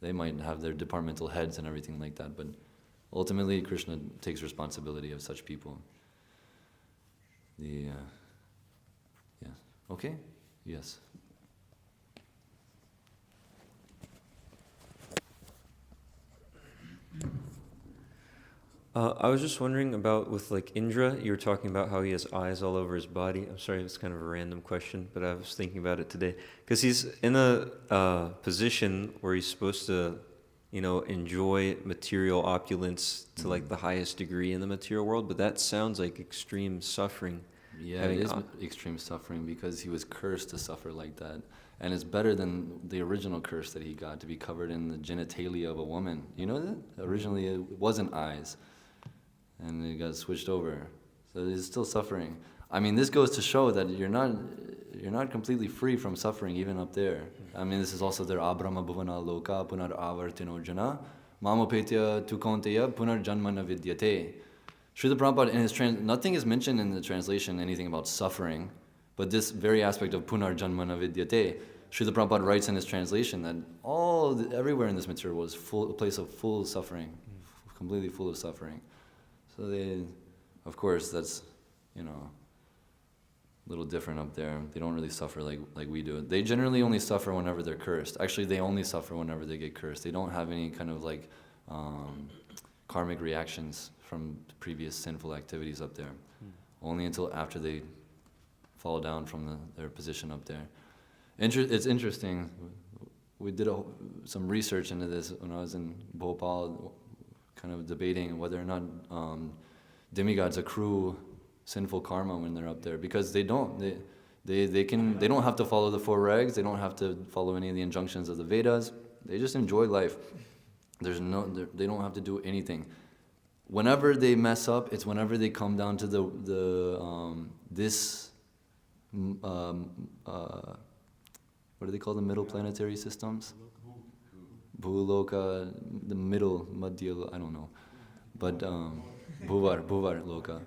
They might have their departmental heads and everything like that, but ultimately Krishna takes responsibility of such people. Yeah. Okay? Yes. I was just wondering about with like Indra, you were talking about how he has eyes all over his body. I'm sorry, it's kind of a random question, but I was thinking about it today. Because he's in a position where he's supposed to, enjoy material opulence to like the highest degree in the material world, but that sounds like extreme suffering. Yeah, it is extreme suffering because he was cursed to suffer like that. And it's better than the original curse that he got, to be covered in the genitalia of a woman. You know that? Originally it wasn't eyes. And it got switched over. So he's still suffering. I mean, this goes to show that you're not completely free from suffering even up there. I mean, this is also their Abrahma Bhuvana Loka Punar Avartino Jana Mamopetya Tukonteya Punar Janmana Vidyate. Srila Prabhupada in his nothing is mentioned in the translation anything about suffering, but this very aspect of Punar Janmana Vidyate, Srila Prabhupada writes in his translation that everywhere in this material was a place of full suffering, completely full of suffering. So of course, that's, a little different up there. They don't really suffer like we do. They generally only suffer whenever they're cursed. Actually, they only suffer whenever they get cursed. They don't have any kind of karmic reactions from previous sinful activities up there. Only until after they fall down from their position up there. It's interesting. We did some research into this when I was in Bhopal, kind of debating whether or not demigods accrue sinful karma when they're up there, because they don't. They don't have to follow the four regs. They don't have to follow any of the injunctions of the Vedas. They just enjoy life. They don't have to do anything. Whenever they mess up, it's whenever they come down to what do they call the middle planetary systems? Bhuloka, the middle, Madhya, I don't know. But Bhuvar Loka.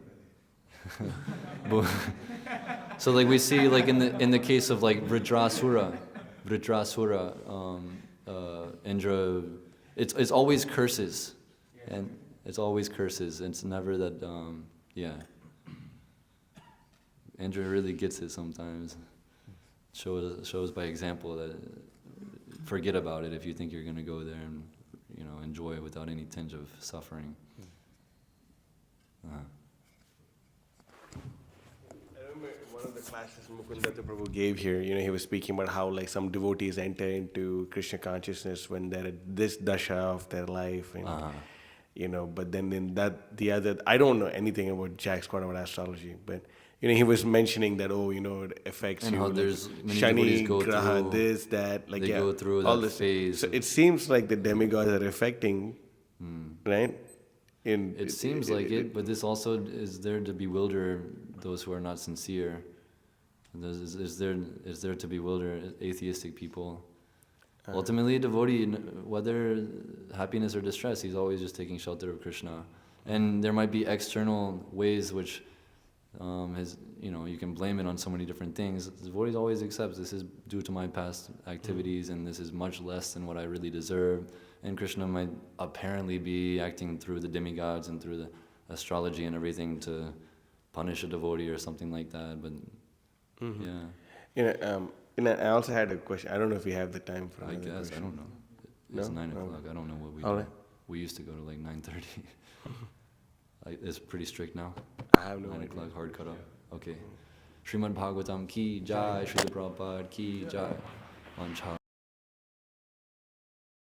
So like we see like in the case of like Vritrasura, Indra, it's always curses, and it's always curses. It's never that Indra really gets it sometimes. Shows by example that forget about it if you think you're going to go there and enjoy it without any tinge of suffering. I remember one of the classes Mukunda Prabhu gave here, he was speaking about how like some devotees enter into Krishna consciousness when they're at this dasha of their life, but then in the other, I don't know anything about Jack's quantum astrology, but he was mentioning that it affects and you. How like there's many Shani, devotees go Graha, through this, that, like they go through all that this phase. So it seems like the demigods are affecting, right? It seems like it, but this also is there to bewilder those who are not sincere. Is there to bewilder atheistic people. Ultimately, a devotee, whether happiness or distress, he's always just taking shelter of Krishna. And there might be external ways which you can blame it on so many different things. The devotee always accepts this is due to my past activities, and this is much less than what I really deserve. And Krishna might apparently be acting through the demigods and through the astrology and everything to punish a devotee or something like that. But I also had a question. I don't know if we have the time for I another guess question. I don't know. It's No? 9 o'clock. Okay. I don't know what we All do. right. We used to go to like 9:30. It's pretty strict now. I have no 9 idea. o'clock, hard cut off. Okay. Srimad Bhagavatam ki jai, Srila Prabhupada ki jai. Vancha